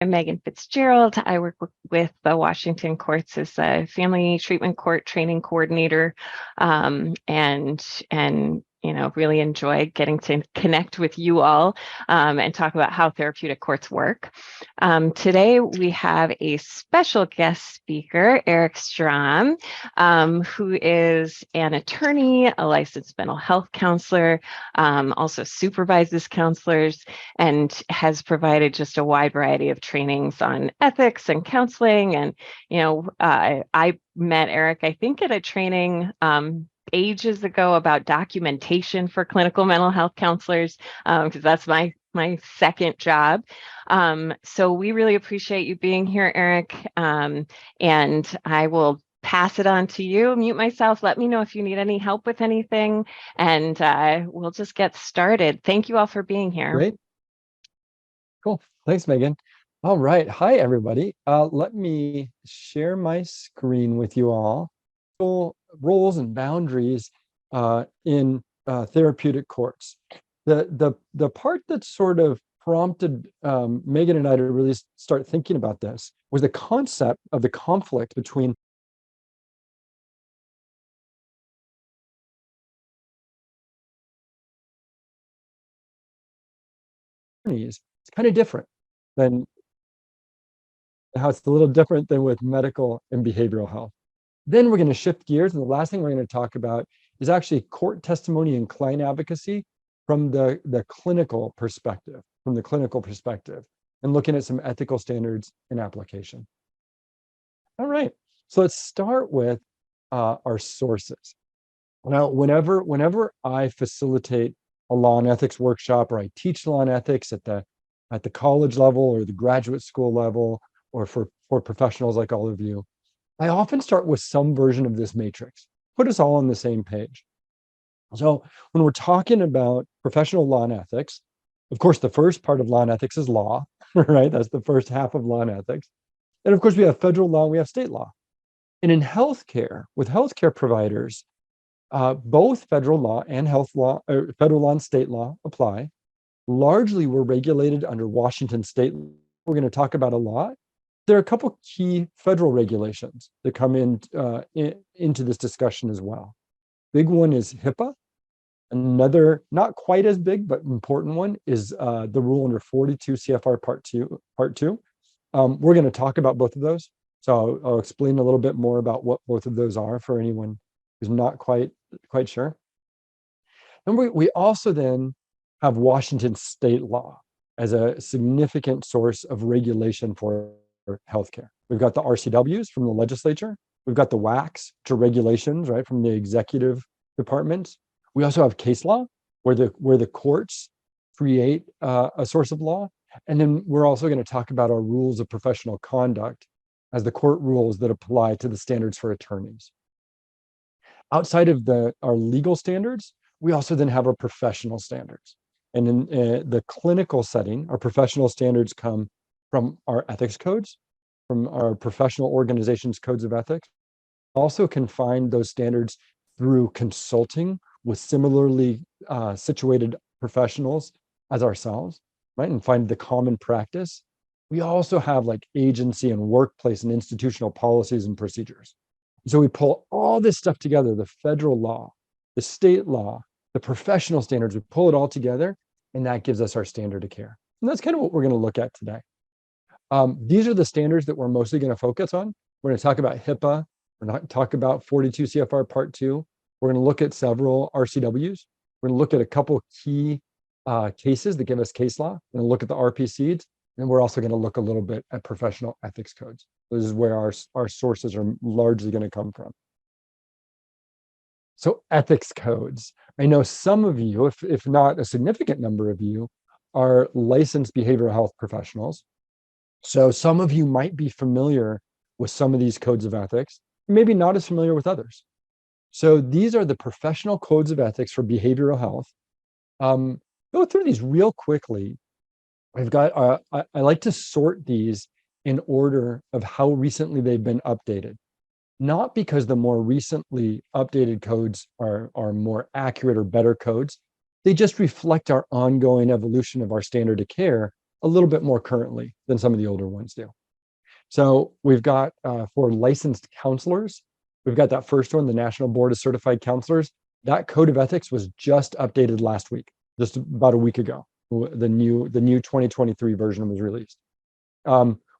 I'm Megan Fitzgerald. I work with the Washington courts as a family treatment court training coordinator, and really enjoy getting to connect with you all and talk about how therapeutic courts work. Today we have a special guest speaker, Eric Strom, who is an attorney, a licensed mental health counselor, also supervises counselors, and has provided just a wide variety of trainings on ethics and counseling. And, I met Eric, I think, at a training ages ago about documentation for clinical mental health counselors, because that's my second job. So we really appreciate you being here, Eric. And I will pass it on to you, mute myself. Let me know if you need any help with anything, and we'll just get started. Thank you all for being here. Great. Cool. Thanks, Megan. All right. Hi, everybody. Let me share my screen with you all. Roles and boundaries in therapeutic courts. The part that sort of prompted Megan and I to really start thinking about this was the concept of the conflict between attorneys. It's kind of different than how it's a little different than with medical and behavioral health. Then we're going to shift gears, and the last thing we're going to talk about is actually court testimony and client advocacy from the clinical perspective, and looking at some ethical standards and application. All right, so let's start with our sources. Now, whenever I facilitate a law and ethics workshop, or I teach law and ethics at the college level or the graduate school level, or for professionals like all of you, I often start with some version of this matrix, put us all on the same page. So when we're talking about professional law and ethics, of course, the first part of law and ethics is law, right? That's the first half of law and ethics. And of course, we have federal law, we have state law. And in healthcare, with healthcare providers, both federal law and federal law and state law apply. Largely, we're regulated under Washington state. We're going to talk about a lot. There are a couple key federal regulations that come into this discussion as well. Big one is HIPAA. Another, not quite as big, but important one is the rule under 42 CFR Part 2. We're going to talk about both of those. So I'll explain a little bit more about what both of those are for anyone who's not quite sure. And we also then have Washington state law as a significant source of regulation for healthcare. We've got the RCWs from the legislature. We've got the WACs, which are regulations, right, from the executive department. We also have case law, where the courts create a source of law. And then we're also going to talk about our rules of professional conduct as the court rules that apply to the standards for attorneys. Outside of our legal standards, we also then have our professional standards. And in the clinical setting, our professional standards come from our ethics codes, from our professional organizations' codes of ethics. Also can find those standards through consulting with similarly situated professionals as ourselves, right? And find the common practice. We also have like agency and workplace and institutional policies and procedures. So we pull all this stuff together, the federal law, the state law, the professional standards, we pull it all together, and that gives us our standard of care. And that's kind of what we're going to look at today. These are the standards that we're mostly going to focus on. We're going to talk about HIPAA. We're going to talk about 42 CFR Part 2. We're going to look at several RCWs. We're going to look at a couple key cases that give us case law. We're going to look at the RPCs. And we're also going to look a little bit at professional ethics codes. This is where our sources are largely going to come from. So ethics codes. I know some of you, if not a significant number of you, are licensed behavioral health professionals. So some of you might be familiar with some of these codes of ethics, maybe not as familiar with others. So these are the professional codes of ethics for behavioral health. Go through these real quickly. I've got, I like to sort these in order of how recently they've been updated. Not because the more recently updated codes are more accurate or better codes. They just reflect our ongoing evolution of our standard of care a little bit more currently than some of the older ones do. So we've got for licensed counselors, we've got that first one, the National Board of Certified Counselors. That code of ethics was just updated last week, just about a week ago. The new 2023 version was released.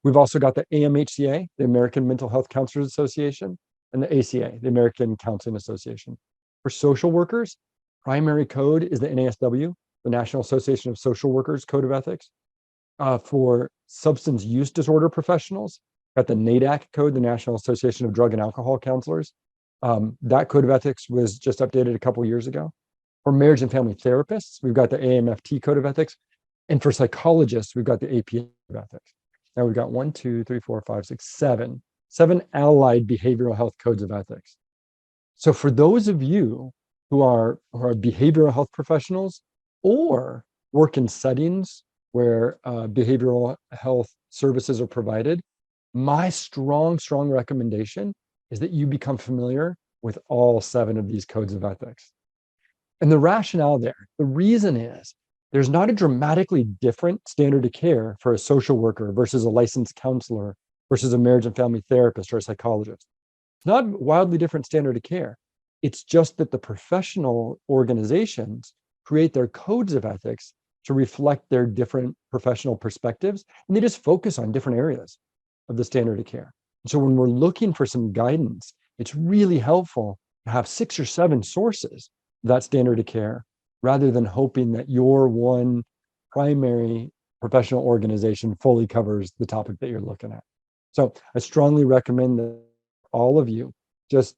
We've also got the AMHCA, the American Mental Health Counselors Association, and the ACA, the American Counseling Association. For social workers, primary code is the NASW, the National Association of Social Workers Code of Ethics. For substance use disorder professionals, got the NADAC code, the National Association of Drug and Alcohol Counselors. That code of ethics was just updated a couple years ago. For marriage and family therapists, we've got the AMFT code of ethics. And for psychologists, we've got the APA code of ethics. Now we've got 1, 2, 3, 4, 5, 6, 7 allied behavioral health codes of ethics. So for those of you who are behavioral health professionals or work in settings where behavioral health services are provided, my strong recommendation is that you become familiar with all 7 of these codes of ethics. And the rationale there, the reason is there's not a dramatically different standard of care for a social worker versus a licensed counselor versus a marriage and family therapist or a psychologist. It's not a wildly different standard of care. It's just that the professional organizations create their codes of ethics to reflect their different professional perspectives, and they just focus on different areas of the standard of care. So when we're looking for some guidance, it's really helpful to have 6 or 7 sources of that standard of care, rather than hoping that your one primary professional organization fully covers the topic that you're looking at. So I strongly recommend that all of you just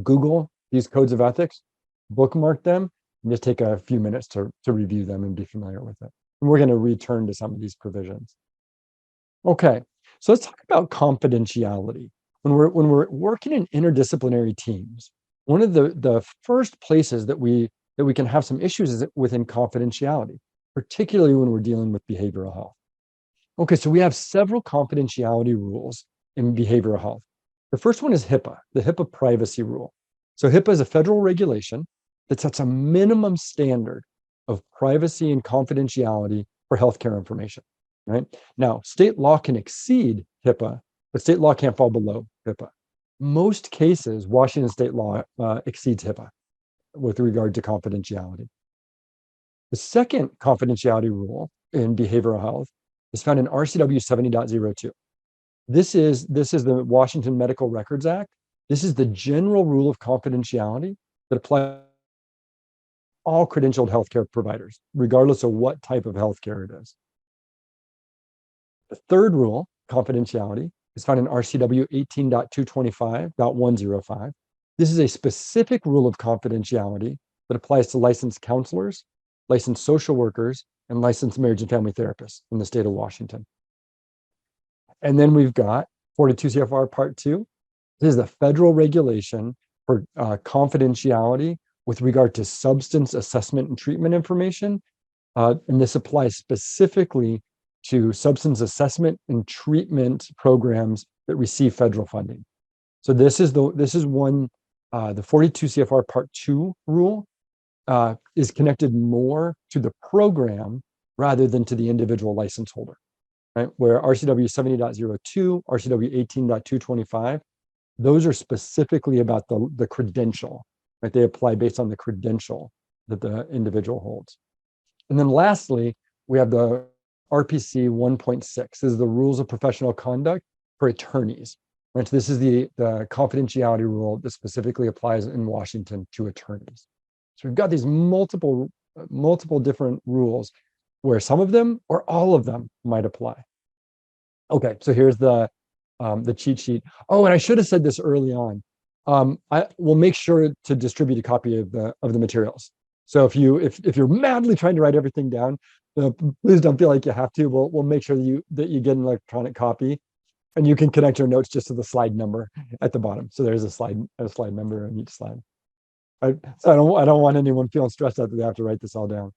Google these codes of ethics, bookmark them, and just take a few minutes to review them and be familiar with it. And we're going to return to some of these provisions. Okay, so let's talk about confidentiality. When we're working in interdisciplinary teams, one of the first places that we can have some issues is within confidentiality, particularly when we're dealing with behavioral health. Okay, so we have several confidentiality rules in behavioral health. The first one is HIPAA, the HIPAA privacy rule. So HIPAA is a federal regulation that sets a minimum standard of privacy and confidentiality for healthcare information, right? Now, state law can exceed HIPAA, but state law can't fall below HIPAA. Most cases, Washington state law exceeds HIPAA with regard to confidentiality. The second confidentiality rule in behavioral health is found in RCW 70.02. This is the Washington Medical Records Act. This is the general rule of confidentiality that applies to all credentialed healthcare providers, regardless of what type of healthcare it is. The third rule, confidentiality, is found in RCW 18.225.105. This is a specific rule of confidentiality that applies to licensed counselors, licensed social workers, and licensed marriage and family therapists in the state of Washington. And then we've got 42 CFR Part 2. This is the federal regulation for confidentiality with regard to substance assessment and treatment information. And this applies specifically to substance assessment and treatment programs that receive federal funding. So this is one, the 42 CFR Part 2 rule is connected more to the program rather than to the individual license holder, right? Where RCW 70.02, RCW 18.225, those are specifically about the credential, right? They apply based on the credential that the individual holds. And then lastly, we have the RPC 1.6. This is the rules of professional conduct for attorneys, right? So this is the confidentiality rule that specifically applies in Washington to attorneys. So we've got these multiple different rules where some of them or all of them might apply. Okay, so here's the cheat sheet. Oh, and I should have said this early on. I will make sure to distribute a copy of the materials. So if you're madly trying to write everything down, please don't feel like you have to. We'll make sure that you get an electronic copy, and you can connect your notes just to the slide number at the bottom. So there's a slide number on each slide. So I don't want anyone feeling stressed out that they have to write this all down.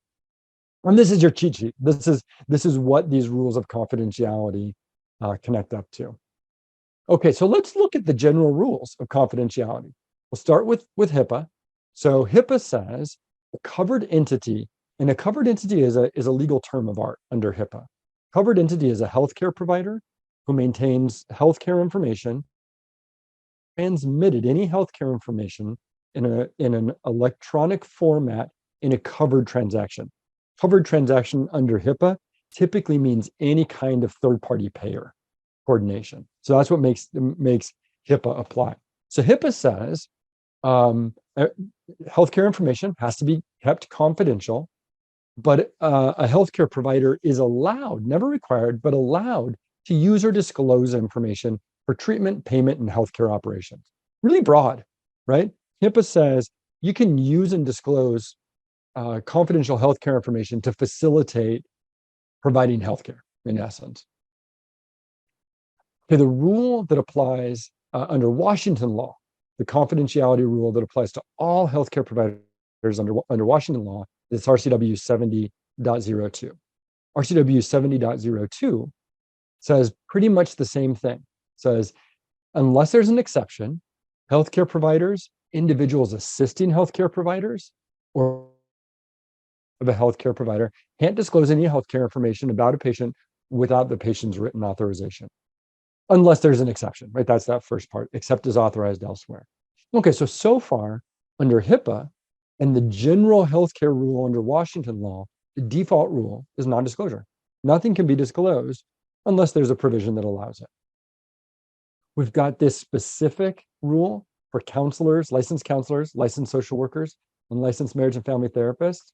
And this is your cheat sheet. This is what these rules of confidentiality connect up to. Okay, so let's look at the general rules of confidentiality. We'll start with HIPAA. So HIPAA says a covered entity, and a covered entity is a legal term of art under HIPAA. Covered entity is a healthcare provider who maintains healthcare information, transmitted any healthcare information in an electronic format in a covered transaction. Covered transaction under HIPAA typically means any kind of third-party payer coordination. So that's what makes HIPAA apply. So HIPAA says healthcare information has to be kept confidential, but a healthcare provider is allowed, never required, but allowed to use or disclose information for treatment, payment, and healthcare operations. Really broad, right? HIPAA says you can use and disclose confidential healthcare information to facilitate providing healthcare, in essence. Okay, the rule that applies under Washington law, the confidentiality rule that applies to all healthcare providers under Washington law is RCW 70.02. RCW 70.02 says pretty much the same thing. It says, unless there's an exception, healthcare providers, individuals assisting healthcare providers, or of a healthcare provider can't disclose any healthcare information about a patient without the patient's written authorization, unless there's an exception, right? That's that first part, except as authorized elsewhere. Okay, so far under HIPAA and the general healthcare rule under Washington law, the default rule is non-disclosure. Nothing can be disclosed unless there's a provision that allows it. We've got this specific rule for counselors, licensed social workers, and licensed marriage and family therapists.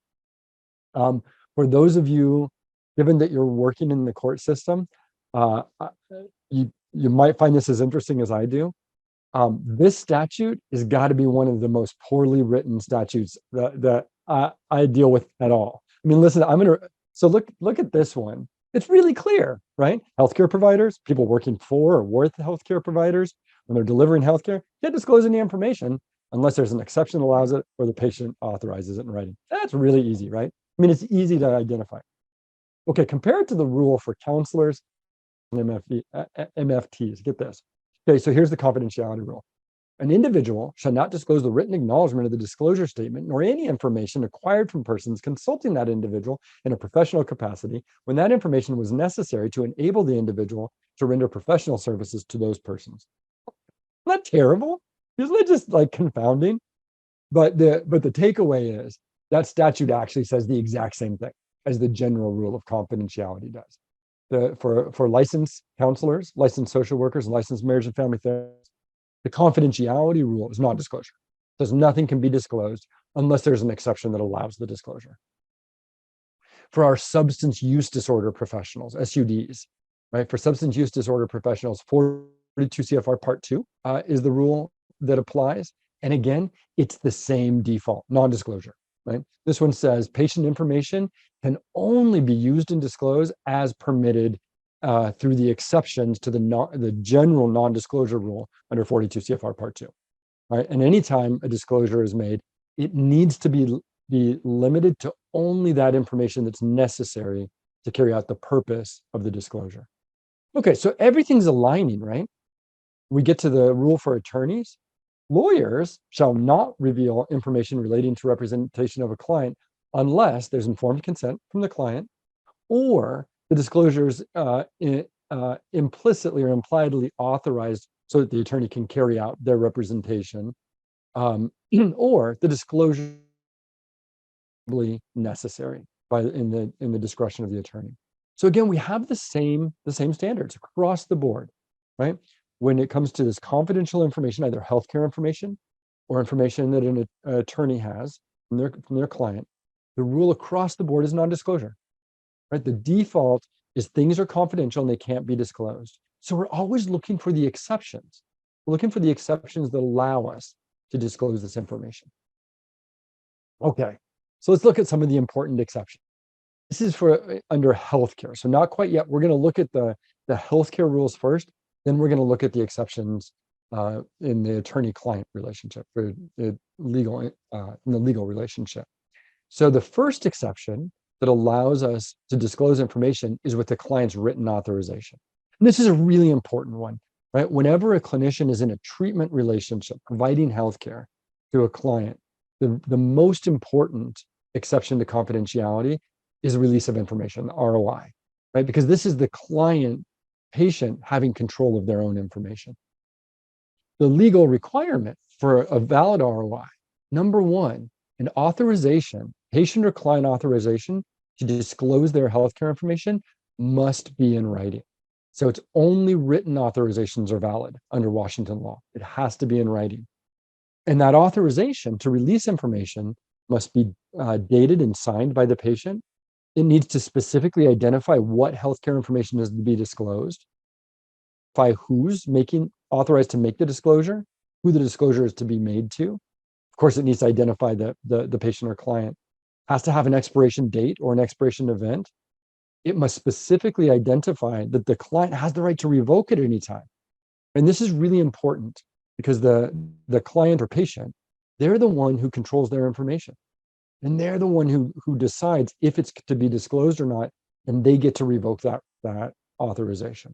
For those of you, given that you're working in the court system, you might find this as interesting as I do. This statute has got to be one of the most poorly written statutes that I deal with at all. I mean, listen, so look at this one. It's really clear, right? Healthcare providers, people working for or with healthcare providers, when they're delivering healthcare, can't disclose any information unless there's an exception that allows it or the patient authorizes it in writing. That's really easy, right? I mean, it's easy to identify. Okay, compared to the rule for counselors and MFTs, get this. Okay, so here's the confidentiality rule. An individual shall not disclose the written acknowledgement of the disclosure statement nor any information acquired from persons consulting that individual in a professional capacity when that information was necessary to enable the individual to render professional services to those persons. Isn't that terrible? Isn't it just like confounding? But the takeaway is that statute actually says the exact same thing as the general rule of confidentiality does. For licensed counselors, licensed social workers, and licensed marriage and family therapists, the confidentiality rule is non-disclosure. It says nothing can be disclosed unless there's an exception that allows the disclosure. For our substance use disorder professionals, SUDs, right? For substance use disorder professionals, 42 CFR Part 2 is the rule that applies. And again, it's the same default, non-disclosure, right? This one says patient information can only be used and disclosed as permitted through the exceptions to the general non-disclosure rule under 42 CFR Part 2, right? And anytime a disclosure is made, it needs to be limited to only that information that's necessary to carry out the purpose of the disclosure. Okay, so everything's aligning, right? We get to the rule for attorneys. Lawyers shall not reveal information relating to representation of a client unless there's informed consent from the client or the disclosures implicitly or impliedly authorized so that the attorney can carry out their representation, or the disclosure necessary in the discretion of the attorney. So again, we have the same standards across the board, right? When it comes to this confidential information, either healthcare information or information that an attorney has from their client, the rule across the board is non-disclosure, right? The default is things are confidential and they can't be disclosed. So we're always looking for the exceptions. We're looking for the exceptions that allow us to disclose this information. Okay, so let's look at some of the important exceptions. This is for under healthcare. So not quite yet. We're going to look at the healthcare rules first. Then we're going to look at the exceptions in the attorney-client relationship, for the legal relationship. So the first exception that allows us to disclose information is with the client's written authorization. And this is a really important one, right? Whenever a clinician is in a treatment relationship, providing healthcare to a client, the most important exception to confidentiality is release of information, the ROI. right? Because this is the client patient having control of their own information. The legal requirement for a valid ROI, number one, an authorization, patient or client authorization to disclose their healthcare information must be in writing. So it's only written authorizations are valid under Washington law. It has to be in writing. And that authorization to release information must be dated and signed by the patient. It needs to specifically identify what healthcare information is to be disclosed, by who's authorized to make the disclosure, who the disclosure is to be made to. Of course, it needs to identify the patient or client. Has to have an expiration date or an expiration event. It must specifically identify that the client has the right to revoke at any time. And this is really important because the client or patient, they're the one who controls their information. And they're the one who decides if it's to be disclosed or not, and they get to revoke that authorization.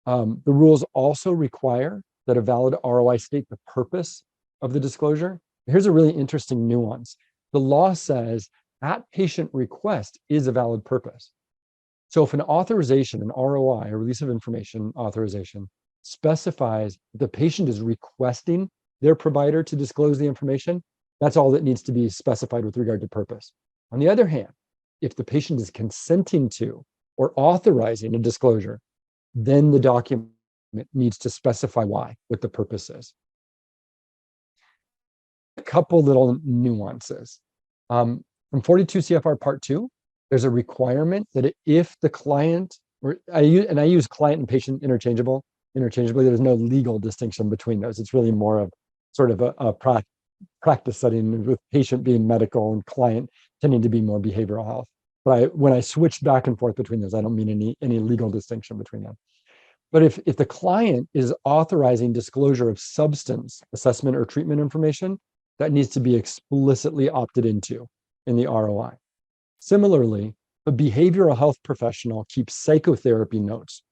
The rules also require that a valid ROI state the purpose of the disclosure. Here's a really interesting nuance. The law says at patient request is a valid purpose. So if an authorization, an ROI, a release of information authorization, specifies the patient is requesting their provider to disclose the information, that's all that needs to be specified with regard to purpose. On the other hand, if the patient is consenting to or authorizing a disclosure, then the document needs to specify why, what the purpose is. A couple little nuances. From 42 CFR Part 2, there's a requirement that if the client, I use client and patient interchangeably, there's no legal distinction between those. It's really more of sort of a practice setting, with patient being medical and client tending to be more behavioral health. But when I switch back and forth between those, I don't mean any legal distinction between them. But if the client is authorizing disclosure of substance assessment or treatment information, that needs to be explicitly opted into in the ROI. Similarly, a behavioral health professional keeps psychotherapy notes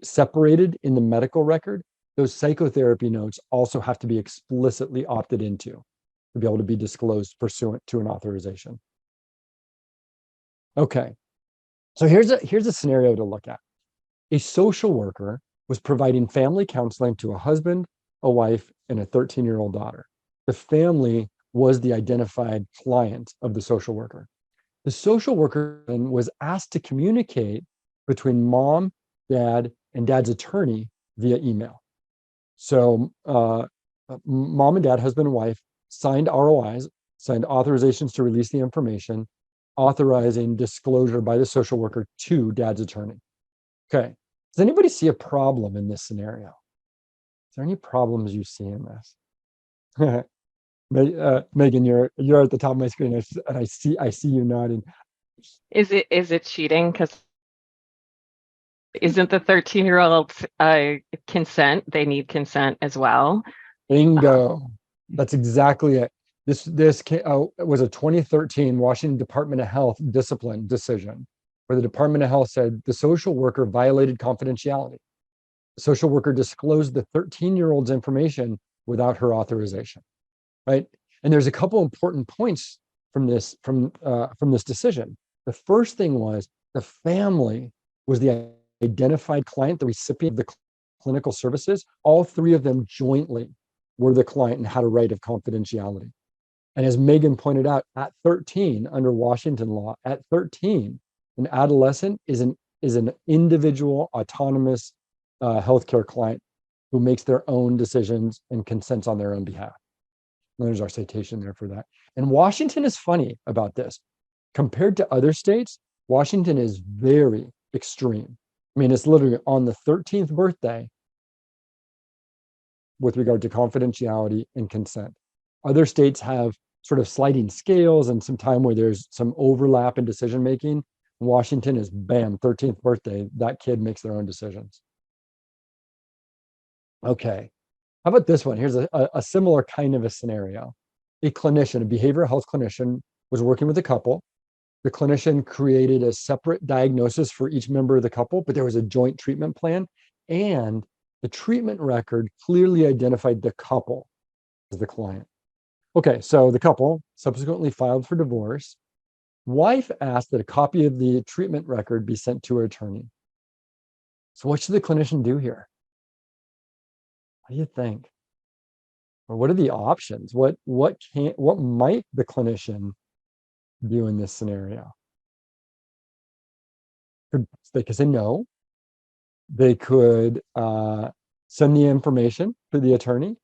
separated in the medical record. Those psychotherapy notes also have to be explicitly opted into to be able to be disclosed pursuant to an authorization. Okay, so here's a scenario to look at. A social worker was providing family counseling to a husband, a wife, and a 13-year-old daughter. The family was the identified client of the social worker. The social worker was asked to communicate between mom, dad, and dad's attorney via email. So mom and dad, husband and wife, signed ROIs, signed authorizations to release the information, authorizing disclosure by the social worker to dad's attorney. Okay, does anybody see a problem in this scenario? Is there any problems you see in this? Megan, you're at the top of my screen, and I see you nodding. Is it cheating? Because isn't the 13-year-old consent? They need consent as well. Bingo. That's exactly it. This was a 2013 Washington Department of Health discipline decision, where the Department of Health said the social worker violated confidentiality. The social worker disclosed the 13-year-old's information without her authorization. Right? And there's a couple important points from this decision. The first thing was the family was the identified client, the recipient of the clinical services. All three of them jointly were the client and had a right of confidentiality. And as Megan pointed out, at 13, under Washington law, at 13, an adolescent is an individual, autonomous healthcare client who makes their own decisions and consents on their own behalf. There's our citation there for that. And Washington is funny about this. Compared to other states, Washington is very extreme. I mean, it's literally on the 13th birthday with regard to confidentiality and consent. Other states have sort of sliding scales and some time where there's some overlap in decision making. Washington is bam, 13th birthday, that kid makes their own decisions. Okay. How about this one? Here's a similar kind of a scenario. A clinician, a behavioral health clinician, was working with a couple. The clinician created a separate diagnosis for each member of the couple, but there was a joint treatment plan, and the treatment record clearly identified the couple as the client. Okay, so the couple subsequently filed for divorce. Wife asked that a copy of the treatment record be sent to her attorney. So what should the clinician do here? What do you think? Or what are the options? What might the clinician do in this scenario? They could say no. They could send the information to the attorney.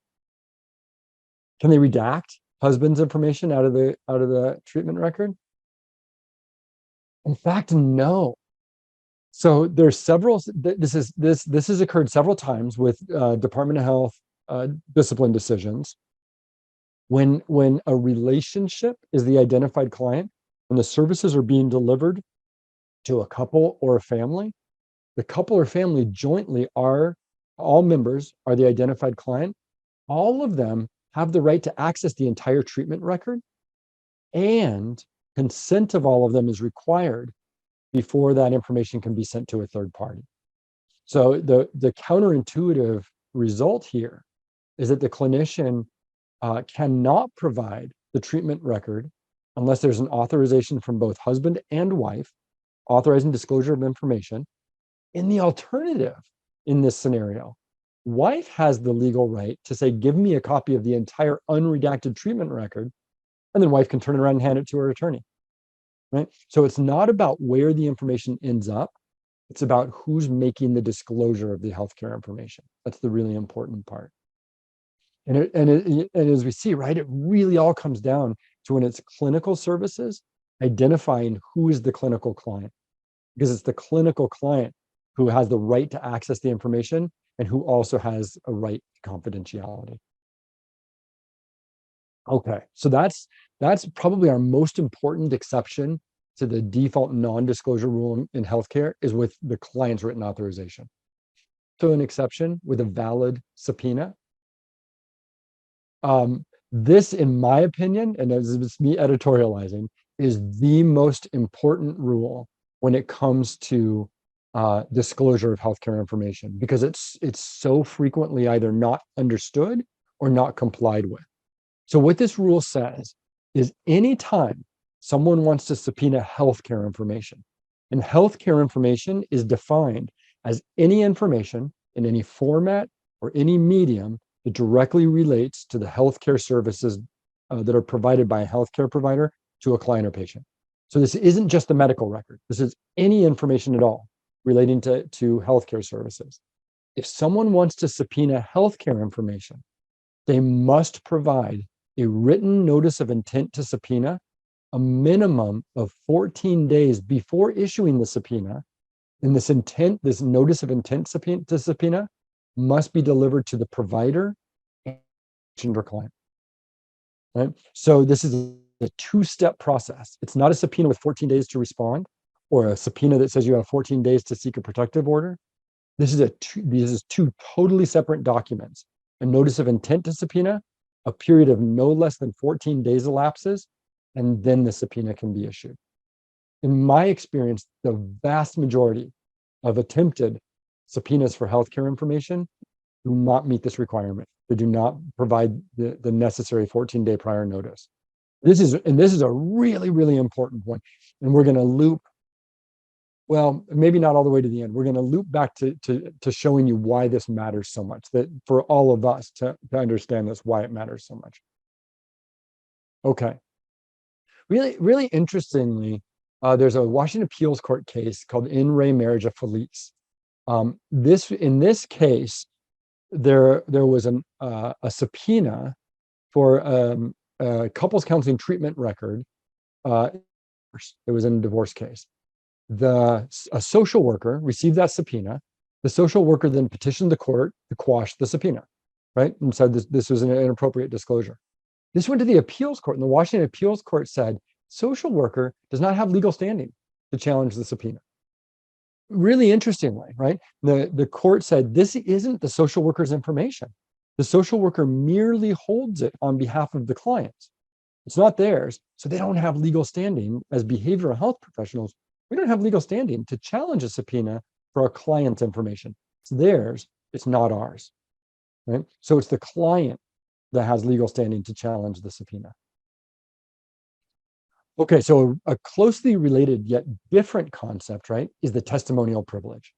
Can they redact husband's information out of the treatment record? In fact, no. So there's several. This has occurred several times with Department of Health discipline decisions. When a relationship is the identified client, when the services are being delivered to a couple or a family, the couple or family jointly all members are the identified client. All of them have the right to access the entire treatment record, and consent of all of them is required before that information can be sent to a third party. So the counterintuitive result here is that the clinician cannot provide the treatment record unless there's an authorization from both husband and wife authorizing disclosure of information. In the alternative, in this scenario, wife has the legal right to say, give me a copy of the entire unredacted treatment record, and then wife can turn it around and hand it to her attorney, right? So it's not about where the information ends up. It's about who's making the disclosure of the healthcare information. That's the really important part. And as we see, right, it really all comes down to when it's clinical services, identifying who is the clinical client, because it's the clinical client who has the right to access the information and who also has a right to confidentiality. Okay, so that's probably our most important exception to the default non-disclosure rule in healthcare is with the client's written authorization. So an exception with a valid subpoena. This, in my opinion, and as it's me editorializing, is the most important rule when it comes to disclosure of healthcare information, because it's so frequently either not understood or not complied with. So what this rule says is anytime someone wants to subpoena healthcare information, and healthcare information is defined as any information in any format or any medium that directly relates to the healthcare services that are provided by a healthcare provider to a client or patient. So this isn't just the medical record. This is any information at all relating to healthcare services. If someone wants to subpoena healthcare information, they must provide a written notice of intent to subpoena a minimum of 14 days before issuing the subpoena. And this notice of intent to subpoena must be delivered to the provider and or client. Right? So this is a two-step process. It's not a subpoena with 14 days to respond, or a subpoena that says you have 14 days to seek a protective order. These is two totally separate documents. A notice of intent to subpoena, a period of no less than 14 days elapses, and then the subpoena can be issued. In my experience, the vast majority of attempted subpoenas for healthcare information do not meet this requirement. They do not provide the necessary 14-day prior notice. This is a really, really important point. And we're going to loop, well, maybe not all the way to the end. We're going to loop back to showing you why this matters so much, that for all of us to understand this, why it matters so much. Okay. Really, really interestingly, there's a Washington Appeals Court case called In Re Marriage of Felice. In this case, there was a subpoena for a couples counseling treatment record. It was in a divorce case. A social worker received that subpoena. The social worker then petitioned the court to quash the subpoena, right? And said this was an inappropriate disclosure. This went to the appeals court, and the Washington Appeals Court said social worker does not have legal standing to challenge the subpoena. Really interestingly, right? The court said this isn't the social worker's information. The social worker merely holds it on behalf of the clients. It's not theirs, so they don't have legal standing as behavioral health professionals. We don't have legal standing to challenge a subpoena for our client's information. It's theirs, it's not ours, right? So it's the client that has legal standing to challenge the subpoena. Okay, so a closely related yet different concept, right, is the testimonial privilege.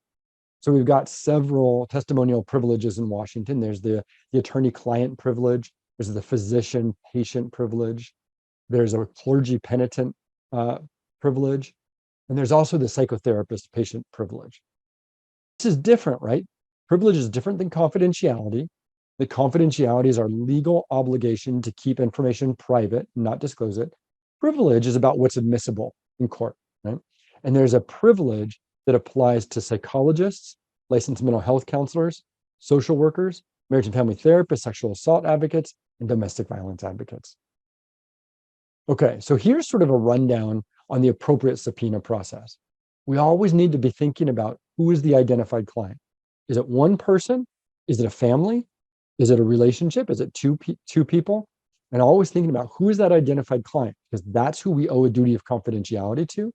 So we've got several testimonial privileges in Washington. There's the attorney-client privilege. There's the physician-patient privilege. There's a clergy penitent privilege. And there's also the psychotherapist-patient privilege. This is different, right? Privilege is different than confidentiality. The confidentiality is our legal obligation to keep information private, not disclose it. Privilege is about what's admissible in court, right? And there's a privilege that applies to psychologists, licensed mental health counselors, social workers, marriage and family therapists, sexual assault advocates, and domestic violence advocates. Okay, so here's sort of a rundown on the appropriate subpoena process. We always need to be thinking about who is the identified client. Is it one person? Is it a family? Is it a relationship? Is it two people? And always thinking about who is that identified client, because that's who we owe a duty of confidentiality to.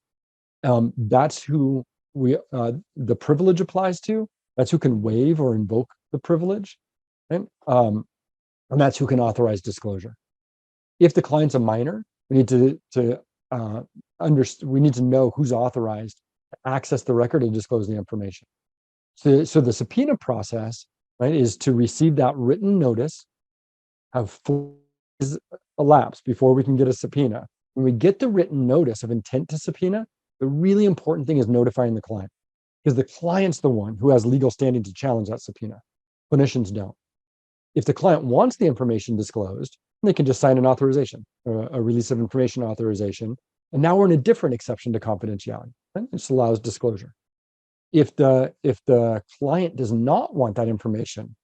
That's who the privilege applies to. That's who can waive or invoke the privilege, right? And that's who can authorize disclosure. If the client's a minor, we need to we need to know who's authorized to access the record and disclose the information. So the subpoena process, right, is to receive that written notice, have 4 days elapse before we can get a subpoena. When we get the written notice of intent to subpoena, the really important thing is notifying the client, because the client's the one who has legal standing to challenge that subpoena. Clinicians don't. If the client wants the information disclosed, they can just sign an authorization, a release of information authorization. And now we're in a different exception to confidentiality. Right? It just allows disclosure. If the client does not want that information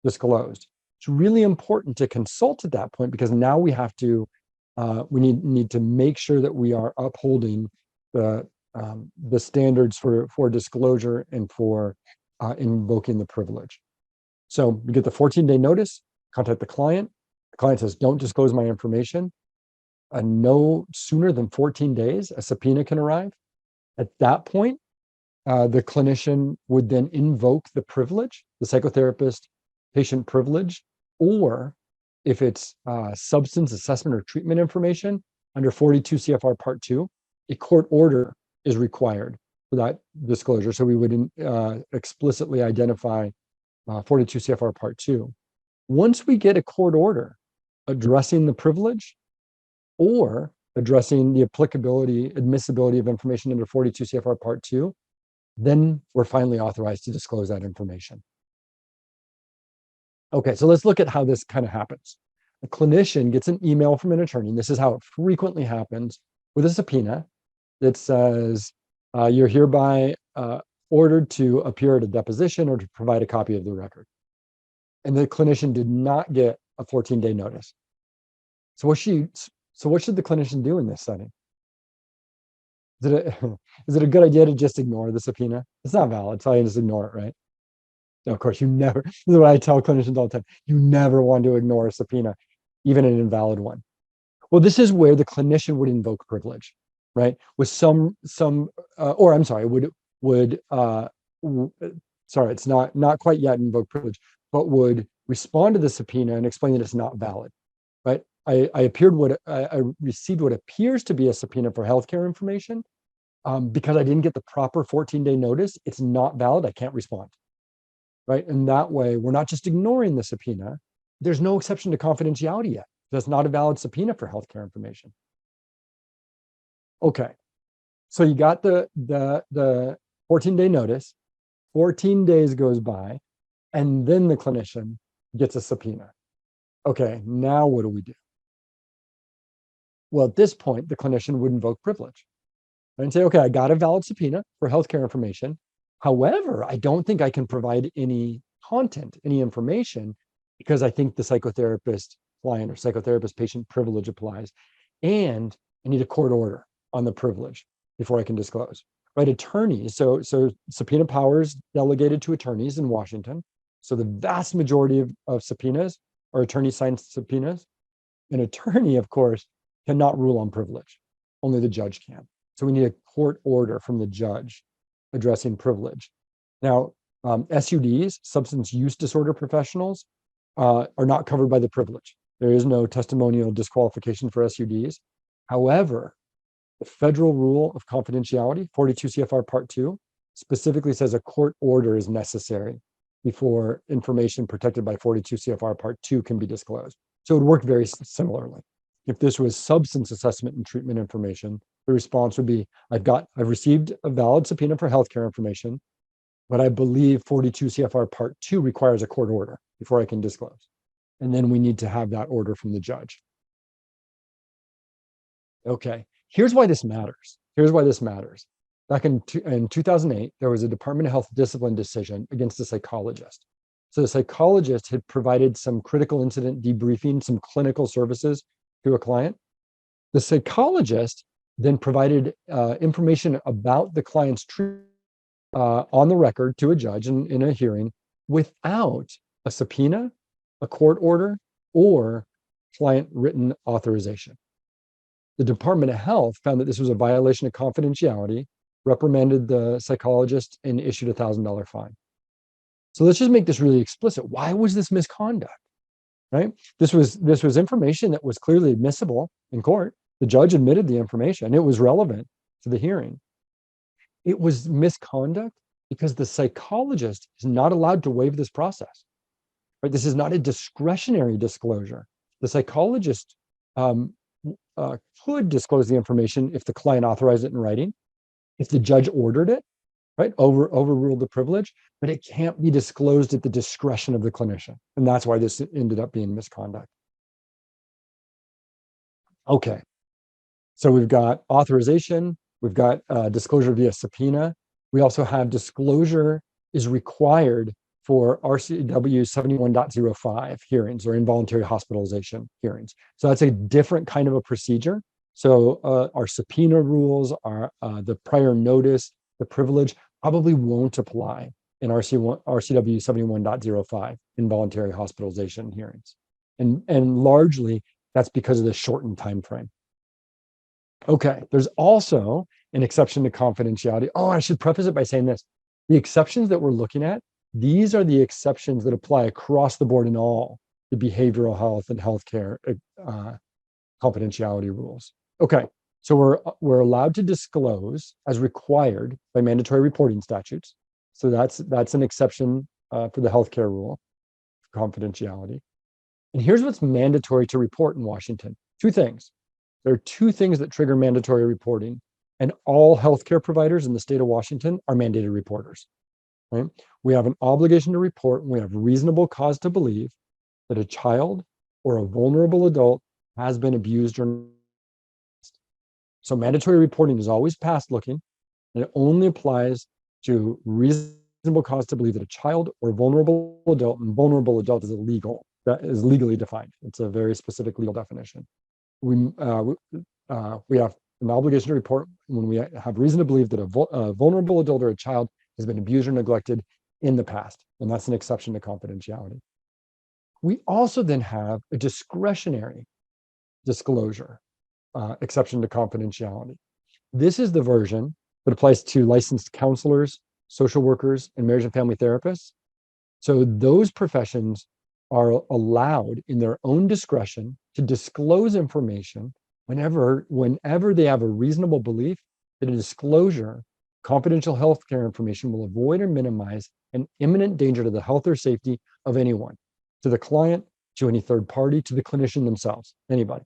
disclosed, it's really important to consult at that point, because now we have to we need to make sure that we are upholding the standards for disclosure and for invoking the privilege. So we get the 14-day notice, contact the client. The client says, don't disclose my information. No sooner than 14 days, a subpoena can arrive. At that point, the clinician would then invoke the privilege, the psychotherapist patient privilege, or if it's substance assessment or treatment information under 42 CFR Part 2, a court order is required for that disclosure. So we would explicitly identify 42 CFR Part 2. Once we get a court order addressing the privilege or addressing the admissibility of information under 42 CFR Part 2, then we're finally authorized to disclose that information. Okay, so let's look at how this kind of happens. A clinician gets an email from an attorney, and this is how it frequently happens, with a subpoena that says, you're hereby ordered to appear at a deposition or to provide a copy of the record. And the clinician did not get a 14-day notice. So what should the clinician do in this setting? Is it a good idea to just ignore the subpoena? It's not valid, so I just ignore it, right? No, of course, this is what I tell clinicians all the time. You never want to ignore a subpoena, even an invalid one. Well, this is where the clinician would invoke privilege, right? With sorry, it's not quite yet invoke privilege, but would respond to the subpoena and explain that it's not valid, right? I received what appears to be a subpoena for healthcare information. Because I didn't get the proper 14-day notice, it's not valid. I can't respond, right? And that way, we're not just ignoring the subpoena. There's no exception to confidentiality yet. That's not a valid subpoena for healthcare information. Okay, so you got the 14-day notice. 14 days goes by, and then the clinician gets a subpoena. Okay, now what do we do? Well, at this point, the clinician would invoke privilege and say, okay, I got a valid subpoena for healthcare information. However, I don't think I can provide any content, any information, because I think the psychotherapist client or psychotherapist patient privilege applies. And I need a court order on the privilege before I can disclose. Right? Attorneys, so subpoena powers delegated to attorneys in Washington. So the vast majority of subpoenas are attorney-signed subpoenas. An attorney, of course, cannot rule on privilege. Only the judge can. So we need a court order from the judge addressing privilege. Now, SUDs, substance use disorder professionals, are not covered by the privilege. There is no testimonial disqualification for SUDs. However, The federal rule of confidentiality, 42 CFR Part 2, specifically says a court order is necessary before information protected by 42 CFR Part 2 can be disclosed. So it would work very similarly. If this was substance assessment and treatment information, the response would be, I've received a valid subpoena for healthcare information, but I believe 42 CFR Part 2 requires a court order before I can disclose. And then we need to have that order from the judge. Okay, here's why this matters. Back in 2008, there was a Department of Health discipline decision against a psychologist. So the psychologist had provided some critical incident debriefing, some clinical services to a client. The psychologist then provided information about the client's treatment on the record to a judge in a hearing without a subpoena, a court order, or client written authorization. The Department of Health found that this was a violation of confidentiality, reprimanded the psychologist, and issued a $1,000 fine. So let's just make this really explicit. Why was this misconduct? Right? This was information that was clearly admissible in court. The judge admitted the information. It was relevant to the hearing. It was misconduct because the psychologist is not allowed to waive this process. Right? This is not a discretionary disclosure. The psychologist could disclose the information if the client authorized it in writing, if the judge ordered it, right? Overruled the privilege, but it can't be disclosed at the discretion of the clinician. And that's why this ended up being misconduct. Okay, so we've got authorization, we've got disclosure via subpoena. We also have disclosure is required for RCW 71.05 hearings or involuntary hospitalization hearings. So that's a different kind of a procedure. So our subpoena rules, are the prior notice, the privilege probably won't apply in RCW 71.05 involuntary hospitalization hearings. And largely that's because of the shortened time frame. Okay, there's also an exception to confidentiality. Oh, I should preface it by saying this. The exceptions that we're looking at, these are the exceptions that apply across the board in all the behavioral health and healthcare confidentiality rules. Okay, so we're allowed to disclose as required by mandatory reporting statutes. So that's an exception for the healthcare rule, confidentiality. And here's what's mandatory to report in Washington. Two things. There are two things that trigger mandatory reporting, and all healthcare providers in the state of Washington are mandated reporters. Right? We have an obligation to report when we have reasonable cause to believe that a child or a vulnerable adult has been abused or. So mandatory reporting is always past looking, and it only applies to reasonable cause to believe that a child or vulnerable adult, and vulnerable adult is illegal, that is legally defined. It's a very specific legal definition. We have an obligation to report when we have reason to believe that a vulnerable adult or a child has been abused or neglected in the past, and that's an exception to confidentiality. We also then have a discretionary disclosure exception to confidentiality. This is the version that applies to licensed counselors, social workers, and marriage and family therapists. So those professions are allowed in their own discretion to disclose information whenever they have a reasonable belief that a disclosure, confidential healthcare information, will avoid or minimize an imminent danger to the health or safety of anyone, to the client, to any third party, to the clinician themselves, anybody.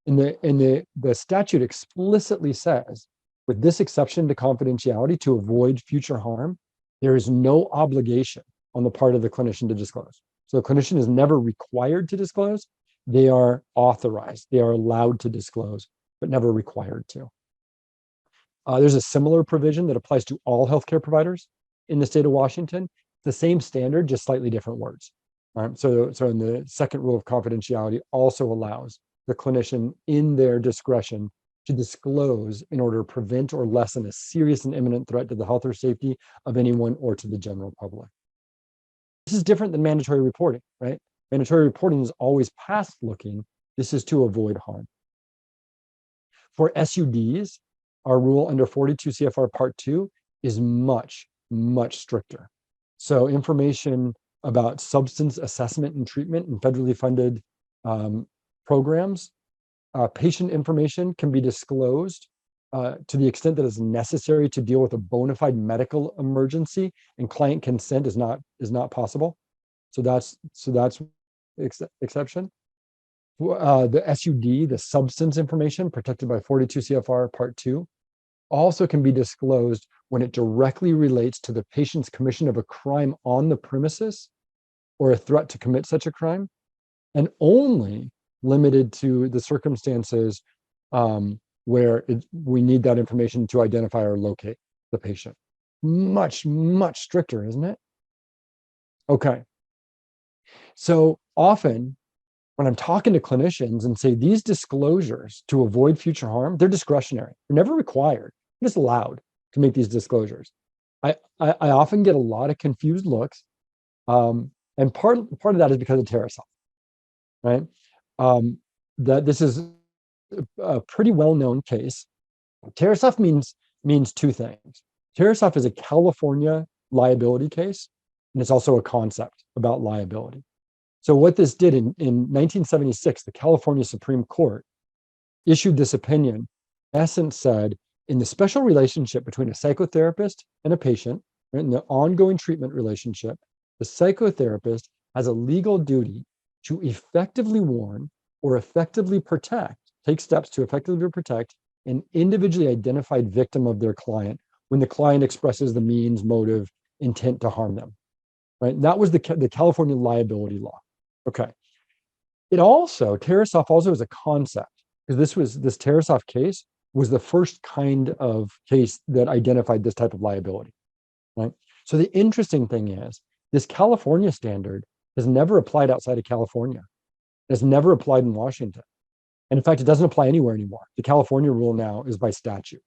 And the statute explicitly says, with this exception to confidentiality to avoid future harm, there is no obligation on the part of the clinician to disclose. So the clinician is never required to disclose. They are authorized. They are allowed to disclose, but never required to. There's a similar provision that applies to all healthcare providers in the state of Washington. The same standard, just slightly different words. So in the second rule of confidentiality also allows the clinician in their discretion to disclose in order to prevent or lessen a serious and imminent threat to the health or safety of anyone or to the general public. This is different than mandatory reporting, right? Mandatory reporting is always past looking. This is to avoid harm. For SUDs, our rule under 42 CFR Part 2 is much, much stricter. So information about substance assessment and treatment in federally funded programs, patient information can be disclosed to the extent that is necessary to deal with a bona fide medical emergency, and client consent is not possible. So that's exception. The SUD, the substance information protected by 42 CFR Part 2, also can be disclosed when it directly relates to the patient's commission of a crime on the premises or a threat to commit such a crime, and only limited to the circumstances where we need that information to identify or locate the patient. Much, much stricter, isn't it? Okay. So often when I'm talking to clinicians and say these disclosures to avoid future harm, they're discretionary. They're never required. They're just allowed to make these disclosures. I often get a lot of confused looks. And part of that is because of Tarasoff, right? That this is a pretty well-known case. Tarasoff means two things. Tarasoff is a California liability case, and it's also a concept about liability. So what this did in 1976, the California Supreme Court issued this opinion, in essence said, in the special relationship between a psychotherapist and a patient, right, in the ongoing treatment relationship, the psychotherapist has a legal duty to effectively warn or effectively protect, take steps to effectively protect an individually identified victim of their client when the client expresses the means, motive, intent to harm them, right? That was the California liability law. Okay. Tarasoff also is a concept, because this Tarasoff case was the first kind of case that identified this type of liability, right? So the interesting thing is, this California standard has never applied outside of California. It's never applied in Washington. And in fact, it doesn't apply anywhere anymore. The California rule now is by statute.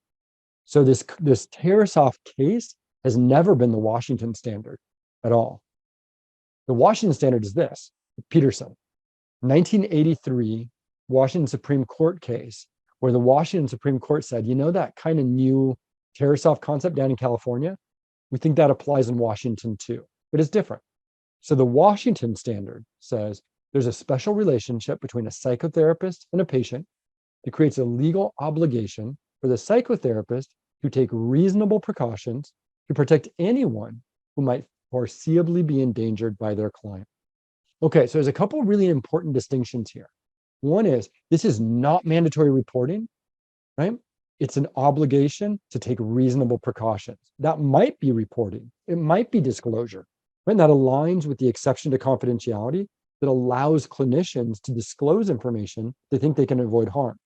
So this Tarasoff case has never been the Washington standard at all. The Washington standard is this, Peterson, 1983 Washington Supreme Court case, where the Washington Supreme Court said, you know, that kind of new Tarasoff concept down in California, we think that applies in Washington too, but it's different. So the Washington standard says there's a special relationship between a psychotherapist and a patient that creates a legal obligation for the psychotherapist to take reasonable precautions to protect anyone who might foreseeably be endangered by their client. Okay, so there's a couple of really important distinctions here. One is this is not mandatory reporting, right? It's an obligation to take reasonable precautions. That might be reporting. It might be disclosure, right? And that aligns with the exception to confidentiality that allows clinicians to disclose information they think they can avoid harm.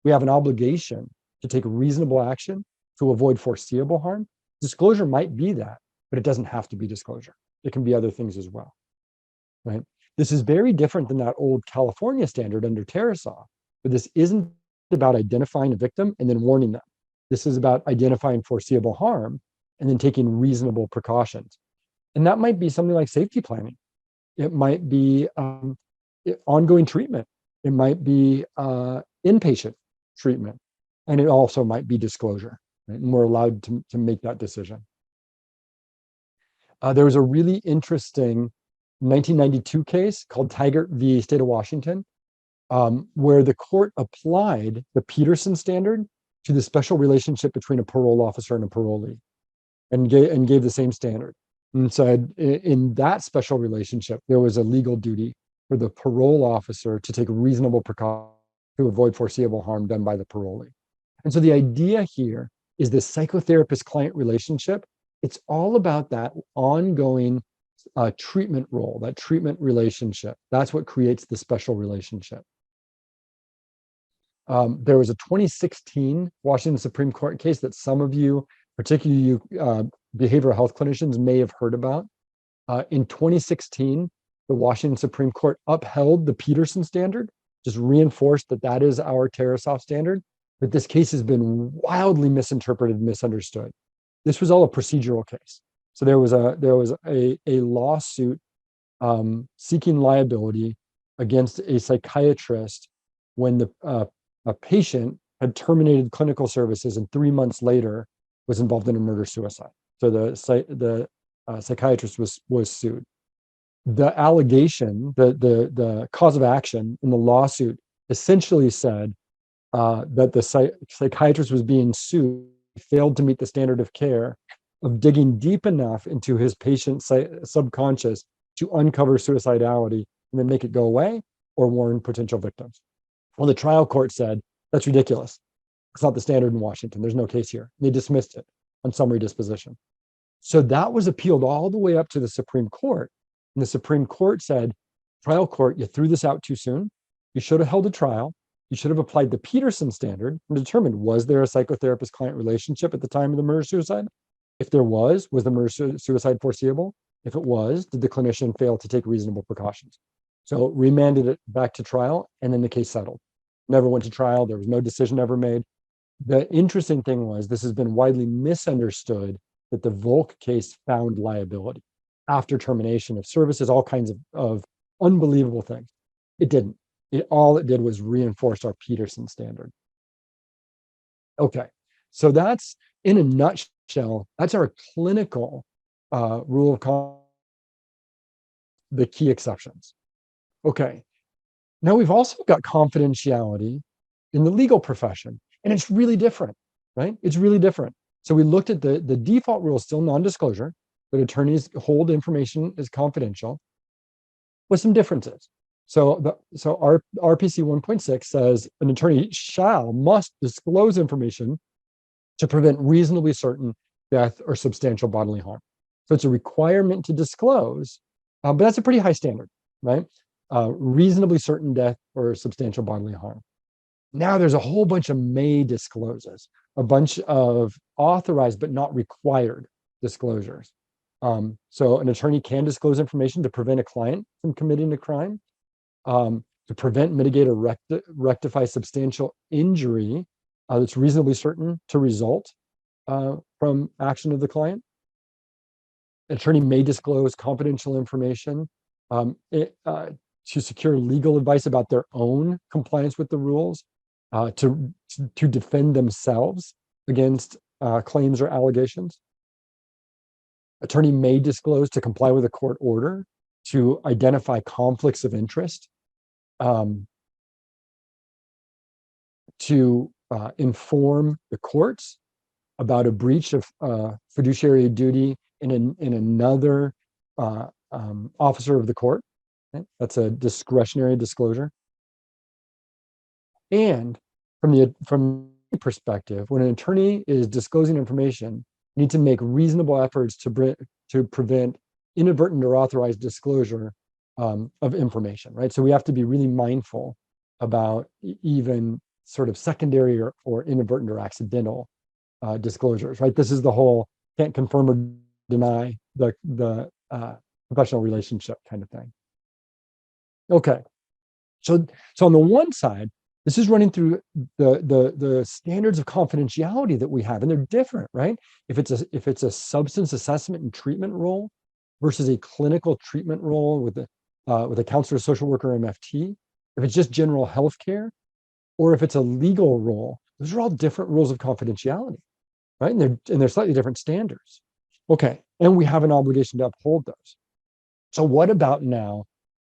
We have an obligation to take reasonable action to avoid foreseeable harm. Disclosure might be that, but it doesn't have to be disclosure. It can be other things as well, right? This is very different than that old California standard under Tarasoff, but this isn't about identifying a victim and then warning them. This is about identifying foreseeable harm and then taking reasonable precautions. And that might be something like safety planning. It might be ongoing treatment. It might be inpatient treatment. And it also might be disclosure, right? And we're allowed to make that decision. There was a really interesting 1992 case called Taggart v. State of Washington, where the court applied the Peterson standard to the special relationship between a parole officer and a parolee, and gave the same standard. And said in that special relationship, there was a legal duty for the parole officer to take reasonable precautions to avoid foreseeable harm done by the parolee. And so the idea here is this psychotherapist-client relationship. It's all about that ongoing treatment role, that treatment relationship. That's what creates the special relationship. There was a 2016 Washington Supreme Court case that some of you, particularly you behavioral health clinicians, may have heard about. In 2016, the Washington Supreme Court upheld the Peterson standard, just reinforced that that is our Tarasoff standard, but this case has been wildly misinterpreted and misunderstood. This was all a procedural case. So there was a lawsuit seeking liability against a psychiatrist when a patient had terminated clinical services and 3 months later was involved in a murder-suicide. So the psychiatrist was sued. The allegation, the cause of action in the lawsuit essentially said, that the psychiatrist was being sued failed to meet the standard of care of digging deep enough into his patient's subconscious to uncover suicidality and then make it go away or warn potential victims. Well, the trial court said, that's ridiculous. It's not the standard in Washington. There's no case here. They dismissed it on summary disposition. So that was appealed all the way up to the Supreme Court. And the Supreme Court said, trial court, you threw this out too soon. You should have held a trial. You should have applied the Peterson standard and determined, was there a psychotherapist-client relationship at the time of the murder-suicide? If there was the murder-suicide foreseeable? If it was, did the clinician fail to take reasonable precautions? So remanded it back to trial, and then the case settled. Never went to trial. There was no decision ever made. The interesting thing was, this has been widely misunderstood, that the Volk case found liability after termination of services, all kinds of unbelievable things. It didn't. All it did was reinforce our Peterson standard. Okay, so that's, in a nutshell, that's our clinical rule of conduct, the key exceptions. Okay, now we've also got confidentiality in the legal profession, and it's really different, right? It's really different. So we looked at the default rule, still non-disclosure, but attorneys hold information as confidential, with some differences. So our RPC 1.6 says an attorney must disclose information to prevent reasonably certain death or substantial bodily harm. So it's a requirement to disclose, but that's a pretty high standard, right? Reasonably certain death or substantial bodily harm. Now there's a whole bunch of may discloses, a bunch of authorized but not required disclosures. So an attorney can disclose information to prevent a client from committing a crime, to prevent, mitigate, or rectify substantial injury that's reasonably certain to result from action of the client. An attorney may disclose confidential information to secure legal advice about their own compliance with the rules, to defend themselves against claims or allegations. Attorney may disclose to comply with a court order, to identify conflicts of interest, to inform the courts about a breach of fiduciary duty in another officer of the court. Okay? That's a discretionary disclosure. And from the perspective, when an attorney is disclosing information, you need to make reasonable efforts to prevent inadvertent or authorized disclosure of information, right? So we have to be really mindful about even sort of secondary or inadvertent or accidental disclosures, right? This is the whole can't confirm or deny the professional relationship kind of thing. Okay, so on the one side, this is running through the standards of confidentiality that we have, and they're different, right? If it's a substance assessment and treatment role versus a clinical treatment role with a counselor, social worker, MFT, if it's just general health care, or if it's a legal role, those are all different rules of confidentiality, right? And they're slightly different standards. Okay, and we have an obligation to uphold those. So what about now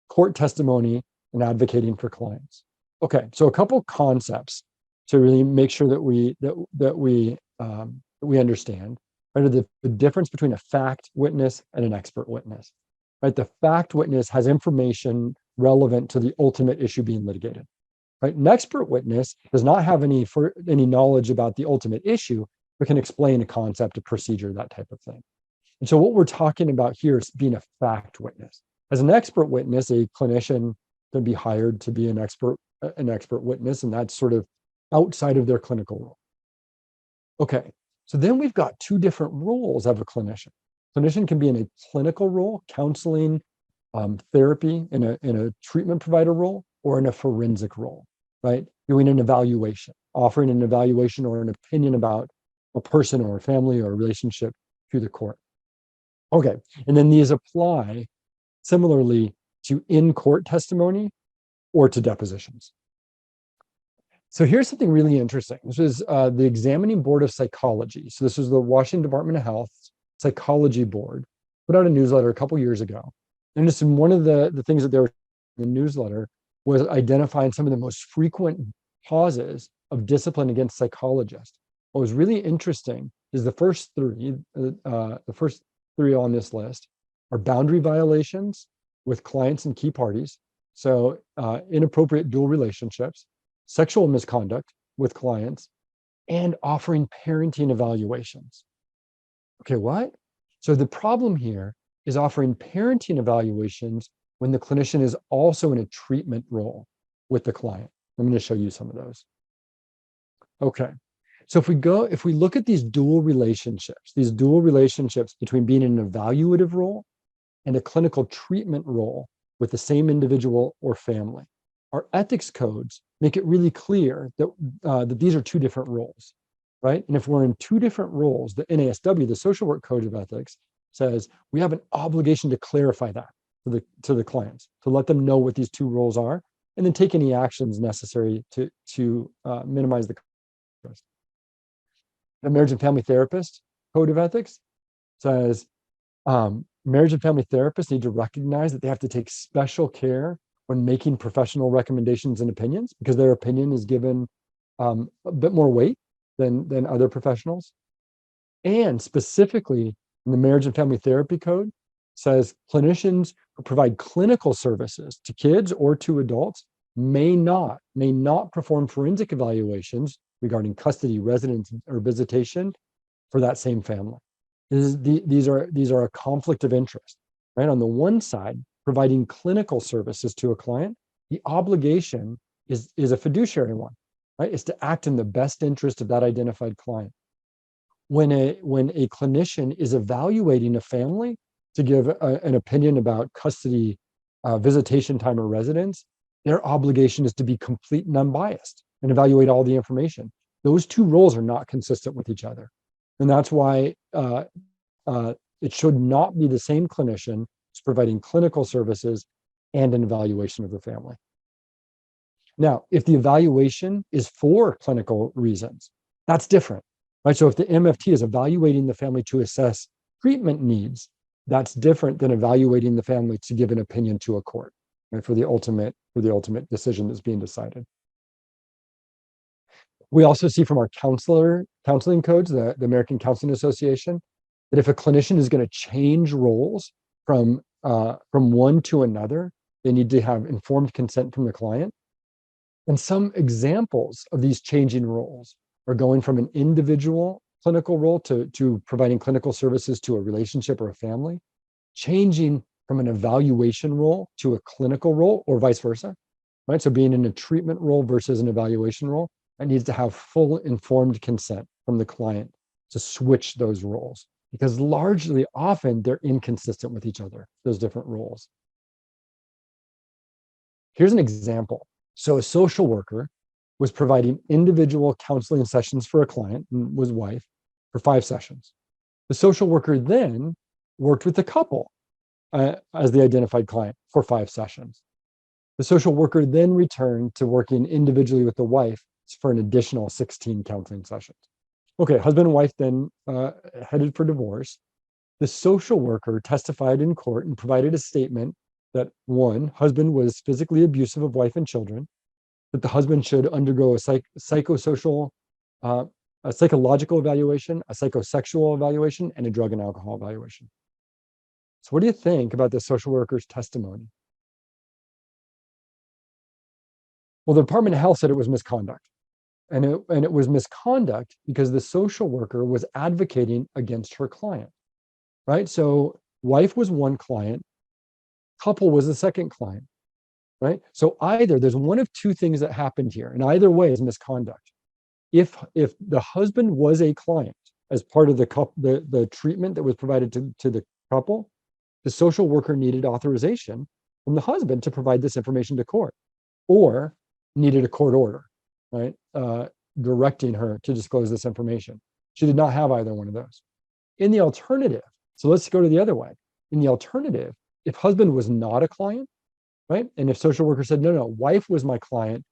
court testimony and advocating for clients? Okay, so a couple concepts to really make sure that we understand, right? The difference between a fact witness and an expert witness, right? The fact witness has information relevant to the ultimate issue being litigated, right? An expert witness does not have any knowledge about the ultimate issue, but can explain a concept, a procedure, that type of thing. And so what we're talking about here is being a fact witness. As an expert witness, a clinician can be hired to be an expert witness, and that's sort of outside of their clinical role. Okay, so then we've got two different roles of a clinician. Clinician can be in a clinical role, counseling, therapy, in a treatment provider role, or in a forensic role, right? Doing an evaluation, offering an evaluation or an opinion about a person or a family or a relationship to the court. Okay, and then these apply similarly to in-court testimony or to depositions. So here's something really interesting. This is the Examining Board of Psychology. So this is the Washington Department of Health Psychology Board, put out a newsletter a couple years ago. And just one of the things that they were in the newsletter was identifying some of the most frequent causes of discipline against psychologists. What was really interesting is the first three on this list are boundary violations with clients and key parties. So inappropriate dual relationships, sexual misconduct with clients, and offering parenting evaluations. Okay, what? So the problem here is offering parenting evaluations when the clinician is also in a treatment role with the client. I'm going to show you some of those. Okay, so if we look at these dual relationships between being in an evaluative role and a clinical treatment role with the same individual or family, our ethics codes make it really clear that, that these are two different roles, right? And if we're in two different roles, the NASW, the Social Work Code of Ethics, says we have an obligation to clarify that to the clients, to let them know what these two roles are, and then take any actions necessary to minimize the cost. The Marriage and Family Therapist Code of Ethics says marriage and family therapists need to recognize that they have to take special care when making professional recommendations and opinions, because their opinion is given a bit more weight than other professionals. And specifically in the Marriage and Family Therapy Code says clinicians who provide clinical services to kids or to adults may not perform forensic evaluations regarding custody, residence, or visitation for that same family. These are a conflict of interest, right? On the one side, providing clinical services to a client, the obligation is a fiduciary one, right? It's to act in the best interest of that identified client. When a clinician is evaluating a family to give an opinion about custody, visitation time, or residence, their obligation is to be complete and unbiased and evaluate all the information. Those two roles are not consistent with each other. And that's why it should not be the same clinician who's providing clinical services and an evaluation of the family. Now, if the evaluation is for clinical reasons, that's different, right? So if the MFT is evaluating the family to assess treatment needs, that's different than evaluating the family to give an opinion to a court, right, for the ultimate decision that's being decided. We also see from our counseling codes, the American Counseling Association, that if a clinician is going to change roles from one to another, they need to have informed consent from the client. And some examples of these changing roles are going from an individual clinical role to providing clinical services to a relationship or a family, changing from an evaluation role to a clinical role, or vice versa, right? So being in a treatment role versus an evaluation role, that needs to have full informed consent from the client to switch those roles, because largely often they're inconsistent with each other, those different roles. Here's an example. So a social worker was providing individual counseling sessions for a client, and was wife, for 5 sessions. The social worker then worked with the couple as the identified client for 5 sessions. The social worker then returned to working individually with the wife for an additional 16 counseling sessions. Okay, husband and wife then headed for divorce. The social worker testified in court and provided a statement that, 1, husband was physically abusive of wife and children, that the husband should undergo a psychosocial, a psychological evaluation, a psychosexual evaluation, and a drug and alcohol evaluation. So what do you think about the social worker's testimony? Well, the Department of Health said it was misconduct. And it was misconduct because the social worker was advocating against her client, right? So wife was one client, couple was the second client, right? So either there's one of two things that happened here, and either way is misconduct. If the husband was a client as part of the treatment that was provided to the couple, the social worker needed authorization from the husband to provide this information to court, or needed a court order, right? Directing her to disclose this information. She did not have either one of those. In the alternative, so let's go to the other way. In the alternative, if husband was not a client, right? And if social worker said, no, wife was my client,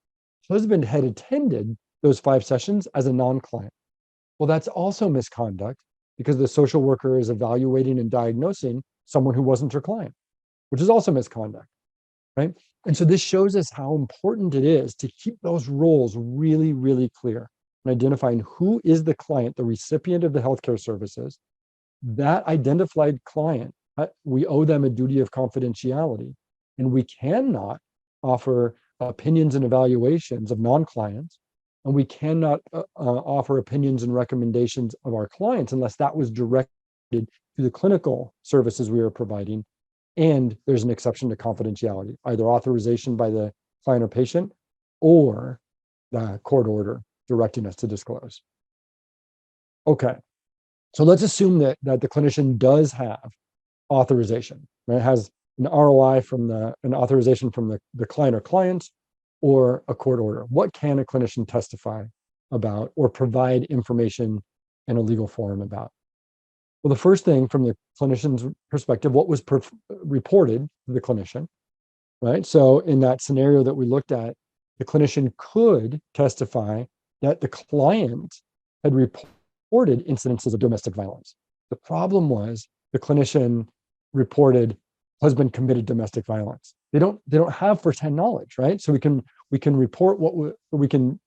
husband had attended those 5 sessions as a non-client. Well, that's also misconduct, because the social worker is evaluating and diagnosing someone who wasn't her client, which is also misconduct. right? And so this shows us how important it is to keep those roles really, really clear and identifying who is the client, the recipient of the healthcare services. That identified client, we owe them a duty of confidentiality, and we cannot offer opinions and evaluations of non-clients, and we cannot offer opinions and recommendations of our clients unless that was directed to the clinical services we are providing, and there's an exception to confidentiality, either authorization by the client or patient or the court order directing us to disclose. Okay, so let's assume that the clinician does have authorization, right? It has an ROI from an authorization from the client or clients or a court order. What can a clinician testify about or provide information in a legal forum about? Well, the first thing from the clinician's perspective, what was reported to the clinician, right? So in that scenario that we looked at, the clinician could testify that the client had reported incidences of domestic violence. The problem was the clinician reported husband committed domestic violence. They don't have firsthand knowledge, right? So we can report we can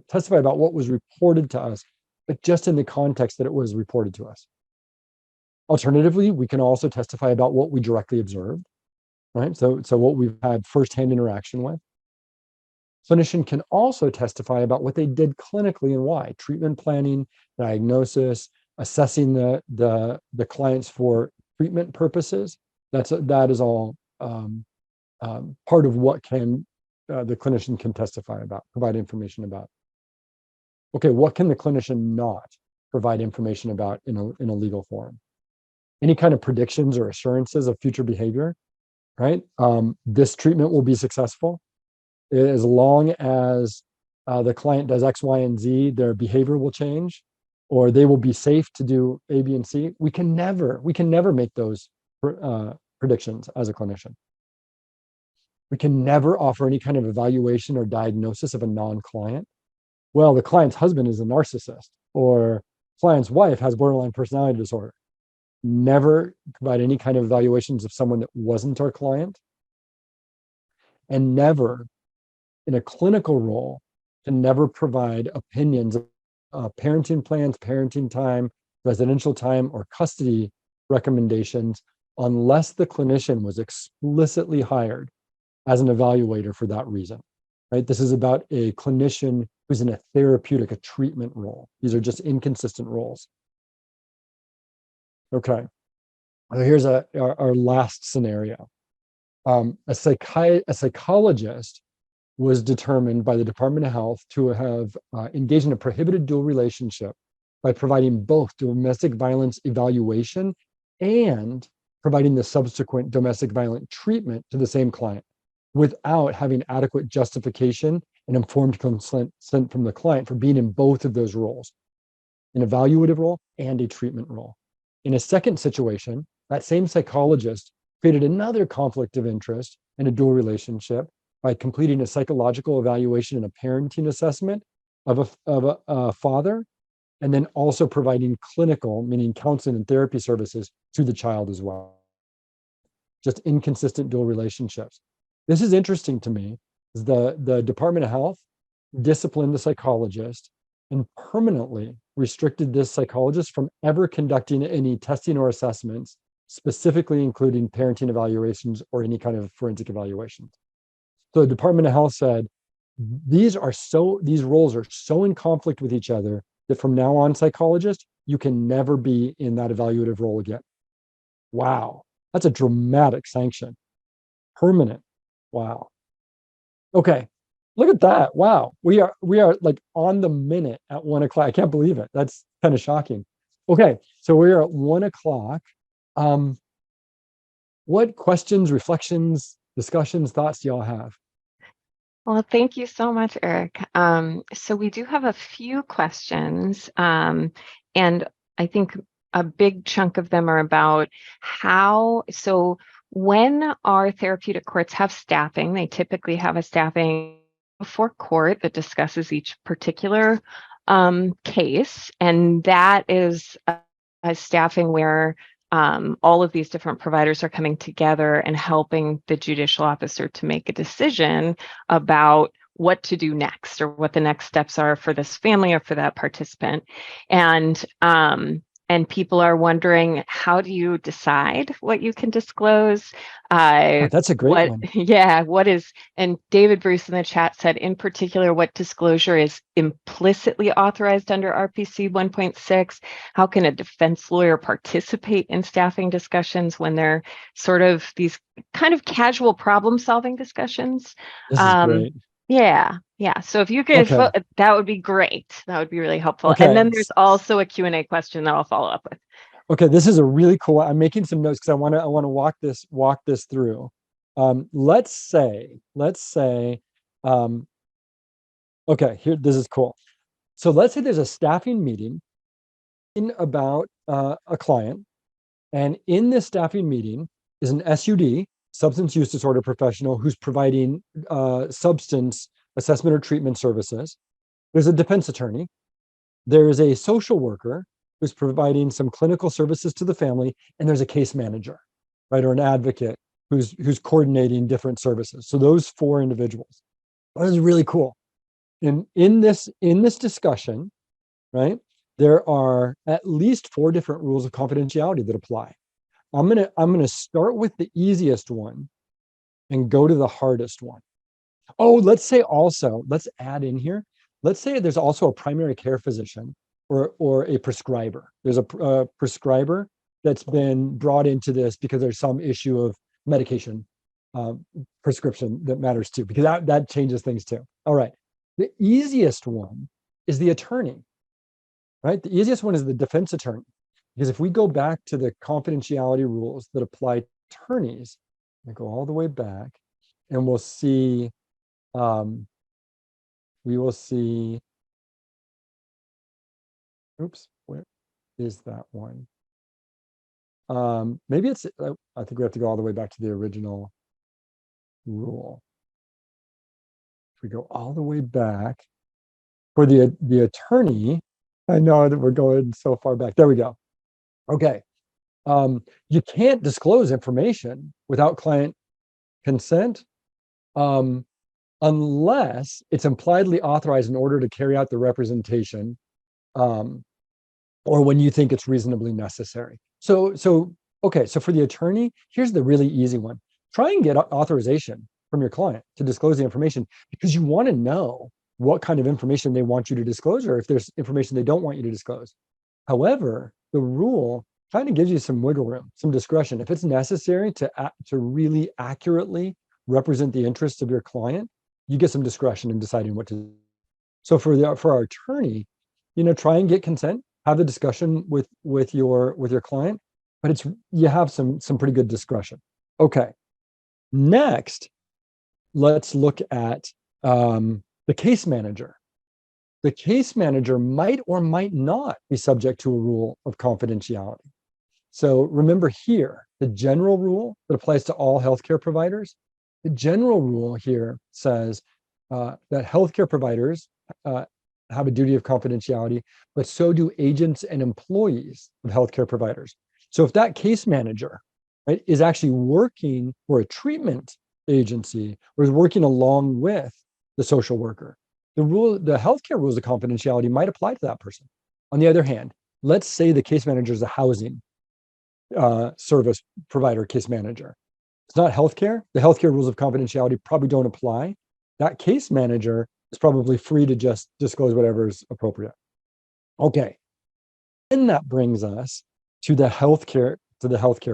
testify about what was reported to us, but just in the context that it was reported to us. Alternatively, we can also testify about what we directly observed, right? So what we've had firsthand interaction with. Clinician can also testify about what they did clinically and why: treatment planning, diagnosis, assessing the clients for treatment purposes. That is all part of what the clinician can testify about, provide information about. Okay, what can the clinician not provide information about in a legal forum? Any kind of predictions or assurances of future behavior, right? This treatment will be successful as long as the client does X, Y, and Z, their behavior will change, or they will be safe to do A, B, and C. We can never make those predictions as a clinician. We can never offer any kind of evaluation or diagnosis of a non-client. Well, the client's husband is a narcissist, or client's wife has borderline personality disorder. Never provide any kind of evaluations of someone that wasn't our client. And never, in a clinical role, can never provide opinions of parenting plans, parenting time, residential time, or custody recommendations unless the clinician was explicitly hired as an evaluator for that reason, right? This is about a clinician who's in a therapeutic, a treatment role. These are just inconsistent roles. Okay, so here's our last scenario. A psychologist was determined by the Department of Health to have engaged in a prohibited dual relationship by providing both domestic violence evaluation and providing the subsequent domestic violence treatment to the same client without having adequate justification and informed consent from the client for being in both of those roles, an evaluative role and a treatment role. In a second situation, that same psychologist created another conflict of interest in a dual relationship by completing a psychological evaluation and a parenting assessment of a father, and then also providing clinical, meaning counseling and therapy services to the child as well. Just inconsistent dual relationships. This is interesting to me. The Department of Health disciplined the psychologist and permanently restricted this psychologist from ever conducting any testing or assessments, specifically including parenting evaluations or any kind of forensic evaluations. So the Department of Health said, these roles are so in conflict with each other that from now on, psychologist, you can never be in that evaluative role again. Wow, that's a dramatic sanction. Permanent. Wow. Okay, look at that. Wow, we are like on the minute at 1 o'clock. I can't believe it. That's kind of shocking. Okay, so we are at 1 o'clock. What questions, reflections, discussions, thoughts do y'all have? Well, thank you so much, Eric. So we do have a few questions, and I think a big chunk of them are about so when our therapeutic courts have staffing, they typically have a staffing before court that discusses each particular case, and that is a staffing where all of these different providers are coming together and helping the judicial officer to make a decision about what to do next or what the next steps are for this family or for that participant. And people are wondering, how do you decide what you can disclose? Oh, that's a great one. Yeah, what is, and David Bruce in the chat said, in particular, what disclosure is implicitly authorized under RPC 1.6? How can a defense lawyer participate in staffing discussions when they're sort of these kind of casual problem-solving discussions? This is great. Yeah. So if you could, Okay. that would be great. That would be really helpful. Okay. And then there's also a Q&A question that I'll follow up with. Okay, this is a really cool one. I'm making some notes because I want to walk this through. Let's say, okay, here, this is cool. So let's say there's a staffing meeting about a client, and in this staffing meeting is an SUD, substance use disorder professional, who's providing substance assessment or treatment services. There's a defense attorney. There is a social worker who's providing some clinical services to the family, and there's a case manager, right, or an advocate who's coordinating different services. So those 4 individuals. That is really cool. And in this discussion, right, there are at least 4 different rules of confidentiality that apply. I'm gonna start with the easiest one and go to the hardest one. Oh, let's say also, let's add in here. Let's say there's also a primary care physician or a prescriber. There's a prescriber that's been brought into this because there's some issue of medication prescription that matters too, because that changes things too. All right. The easiest one is the attorney, right? The easiest one is the defense attorney. Because if we go back to the confidentiality rules that apply to attorneys, and go all the way back, and we'll see, oops, where is that one? Maybe it's, I think we have to go all the way back to the original rule. If we go all the way back, for the attorney, I know that we're going so far back. There we go. Okay. You can't disclose information without client consent unless it's impliedly authorized in order to carry out the representation, or when you think it's reasonably necessary. So okay, so for the attorney, here's the really easy one. Try and get authorization from your client to disclose the information, because you want to know what kind of information they want you to disclose, or if there's information they don't want you to disclose. However, the rule kind of gives you some wiggle room, some discretion. If it's necessary to really accurately represent the interests of your client, you get some discretion in deciding what to do. So for our attorney, try and get consent, have the discussion with your client, but you have some pretty good discretion. Okay. Next, let's look at the case manager. The case manager might or might not be subject to a rule of confidentiality. So remember here, the general rule that applies to all healthcare providers, the general rule here says that healthcare providers have a duty of confidentiality, but so do agents and employees of healthcare providers. So if that case manager, right, is actually working for a treatment agency or is working along with the social worker, the healthcare rules of confidentiality might apply to that person. On the other hand, let's say the case manager is a housing service provider case manager. It's not healthcare. The healthcare rules of confidentiality probably don't apply. That case manager is probably free to just disclose whatever is appropriate. Okay. And that brings us to the healthcare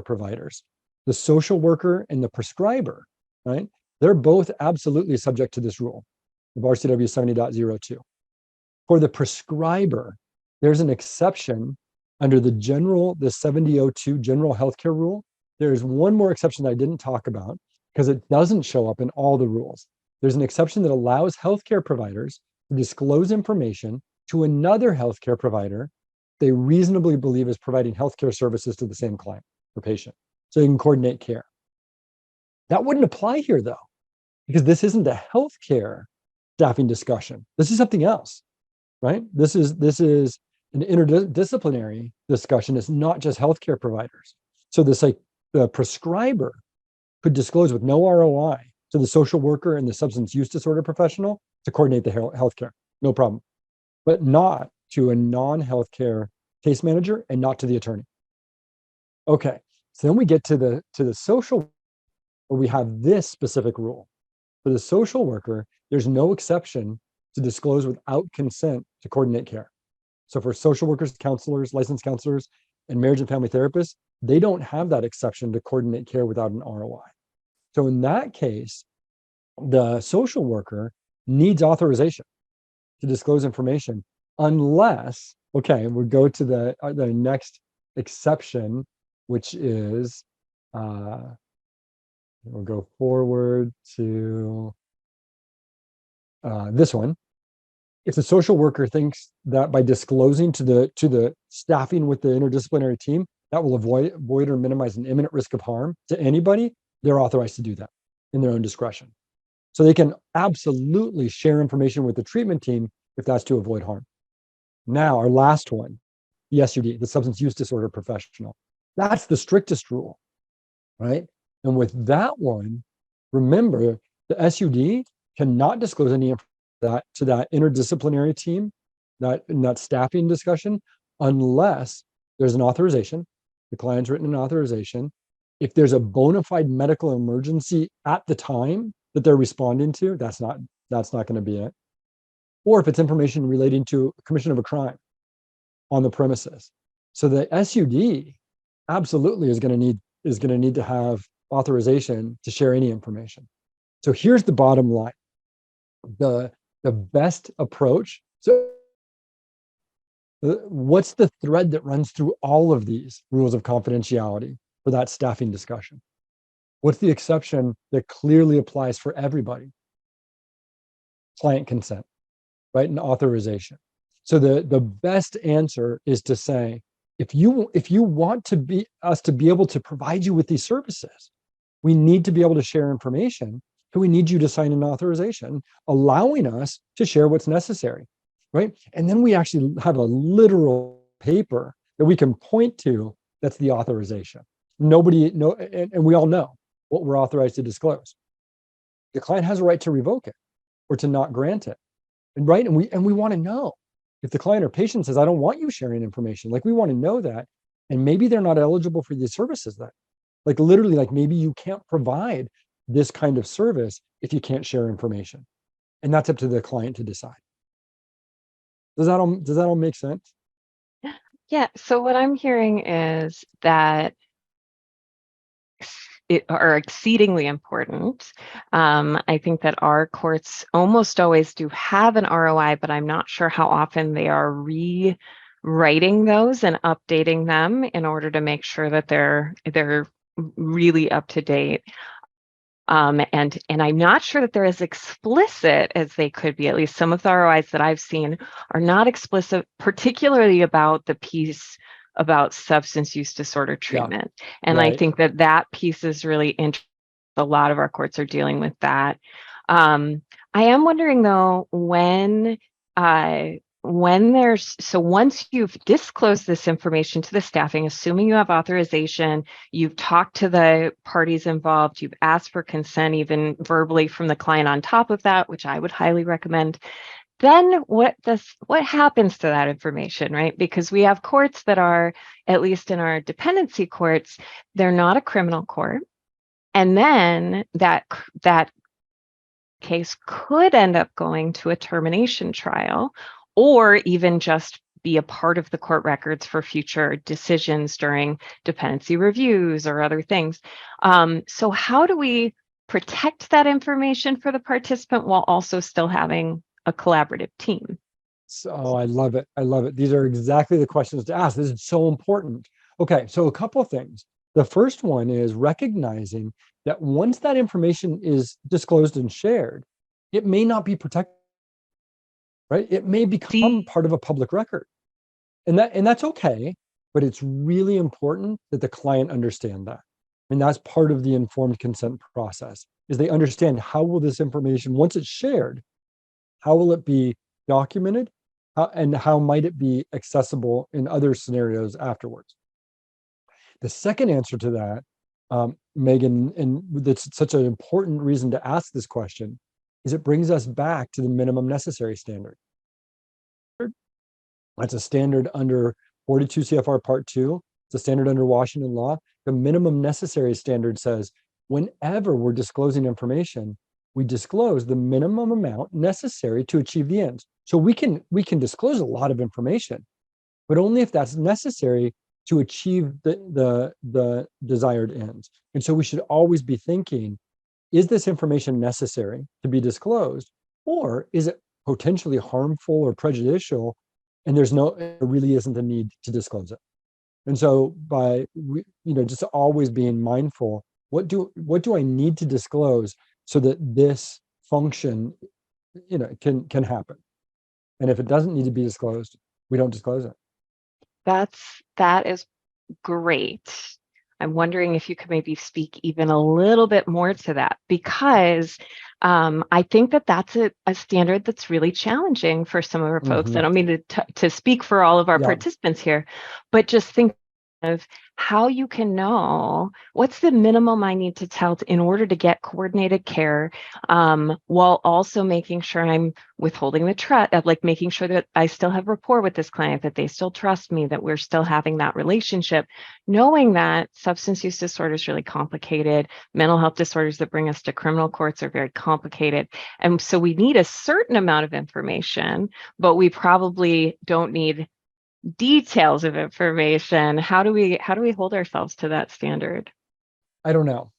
providers, the social worker and the prescriber, right? They're both absolutely subject to this rule of RCW 70.02. For the prescriber, there's an exception under the 70.02 general healthcare rule. There's one more exception that I didn't talk about because it doesn't show up in all the rules. There's an exception that allows healthcare providers to disclose information to another healthcare provider they reasonably believe is providing healthcare services to the same client or patient, so you can coordinate care. That wouldn't apply here though, because this isn't a healthcare staffing discussion. This is something else, right? This is an interdisciplinary discussion. It's not just healthcare providers. So the prescriber could disclose with no ROI to the social worker and the substance use disorder professional to coordinate the healthcare, no problem, but not to a non-healthcare case manager and not to the attorney. Okay, so then we get to the social, where we have this specific rule. For the social worker, there's no exception to disclose without consent to coordinate care. So for social workers, counselors, licensed counselors, and marriage and family therapists, they don't have that exception to coordinate care without an ROI. So in that case, the social worker needs authorization to disclose information unless, okay, we'll go to the next exception, which is, we'll go forward to this one. If the social worker thinks that by disclosing to the staffing with the interdisciplinary team, that will avoid or minimize an imminent risk of harm to anybody, they're authorized to do that in their own discretion. So they can absolutely share information with the treatment team if that's to avoid harm. Now, our last one, the SUD, the substance use disorder professional. That's the strictest rule, right? And with that one, remember, the SUD cannot disclose any information to that interdisciplinary team, in that staffing discussion, unless there's an authorization, the client's written an authorization. If there's a bona fide medical emergency at the time that they're responding to, that's not going to be it. Or if it's information relating to commission of a crime on the premises. So the SUD absolutely is going to need to have authorization to share any information. So here's the bottom line. The best approach. So what's the thread that runs through all of these rules of confidentiality for that staffing discussion? What's the exception that clearly applies for everybody? Client consent, right? And authorization. So the best answer is to say, if you want us to be able to provide you with these services, we need to be able to share information. So we need you to sign an authorization, allowing us to share what's necessary, right? And then we actually have a literal paper that we can point to that's the authorization. And we all know what we're authorized to disclose. The client has a right to revoke it or to not grant it, and right? And we want to know if the client or patient says, "I don't want you sharing information." Like, we want to know that, and maybe they're not eligible for these services. That, like, literally, like, maybe you can't provide this kind of service if you can't share information, and that's up to the client to decide. Does that all make sense? Yeah. So what I'm hearing is that are exceedingly important. I think that our courts almost always do have an ROI, but I'm not sure how often they are rewriting those and updating them in order to make sure that they're really up to date. And I'm not sure that they're as explicit as they could be. At least some of the ROIs that I've seen are not explicit, particularly about the piece about substance use disorder treatment. Yeah, and right. I think that piece is really interesting. A lot of our courts are dealing with that. I am wondering though, once you've disclosed this information to the staffing, assuming you have authorization, you've talked to the parties involved, you've asked for consent, even verbally from the client on top of that, which I would highly recommend, then what happens to that information, right? Because we have courts that are, at least in our dependency courts, they're not a criminal court. And then that case could end up going to a termination trial, or even just be a part of the court records for future decisions during dependency reviews or other things. So how do we protect that information for the participant while also still having a collaborative team? So I love it. I love it. These are exactly the questions to ask. This is so important. Okay, so a couple of things. The first one is recognizing that once that information is disclosed and shared, it may not be protected, right? It may become part of a public record. And that's okay, but it's really important that the client understand that. And that's part of the informed consent process, is they understand how will this information, once it's shared, how will it be documented, and how might it be accessible in other scenarios afterwards. The second answer to that, Megan, and that's such an important reason to ask this question, is it brings us back to the minimum necessary standard. That's a standard under 42 CFR Part 2. It's a standard under Washington law. The minimum necessary standard says whenever we're disclosing information, we disclose the minimum amount necessary to achieve the ends. So we can disclose a lot of information, but only if that's necessary to achieve the desired ends. And so we should always be thinking, is this information necessary to be disclosed, or is it potentially harmful or prejudicial, and there really isn't a need to disclose it? And so by just always being mindful, what do I need to disclose so that this function can happen? And if it doesn't need to be disclosed, we don't disclose it. That is great. I'm wondering if you could maybe speak even a little bit more to that, because I think that that's a standard that's really challenging for some of our folks. I don't mean to speak for all of our participants here, but just think of how you can know what's the minimum I need to tell in order to get coordinated care, while also making sure I'm withholding the trust, like making sure that I still have rapport with this client, that they still trust me, that we're still having that relationship, knowing that substance use disorder is really complicated. Mental health disorders that bring us to criminal courts are very complicated. And so we need a certain amount of information, but we probably don't need details of information. How do we hold ourselves to that standard? I don't know.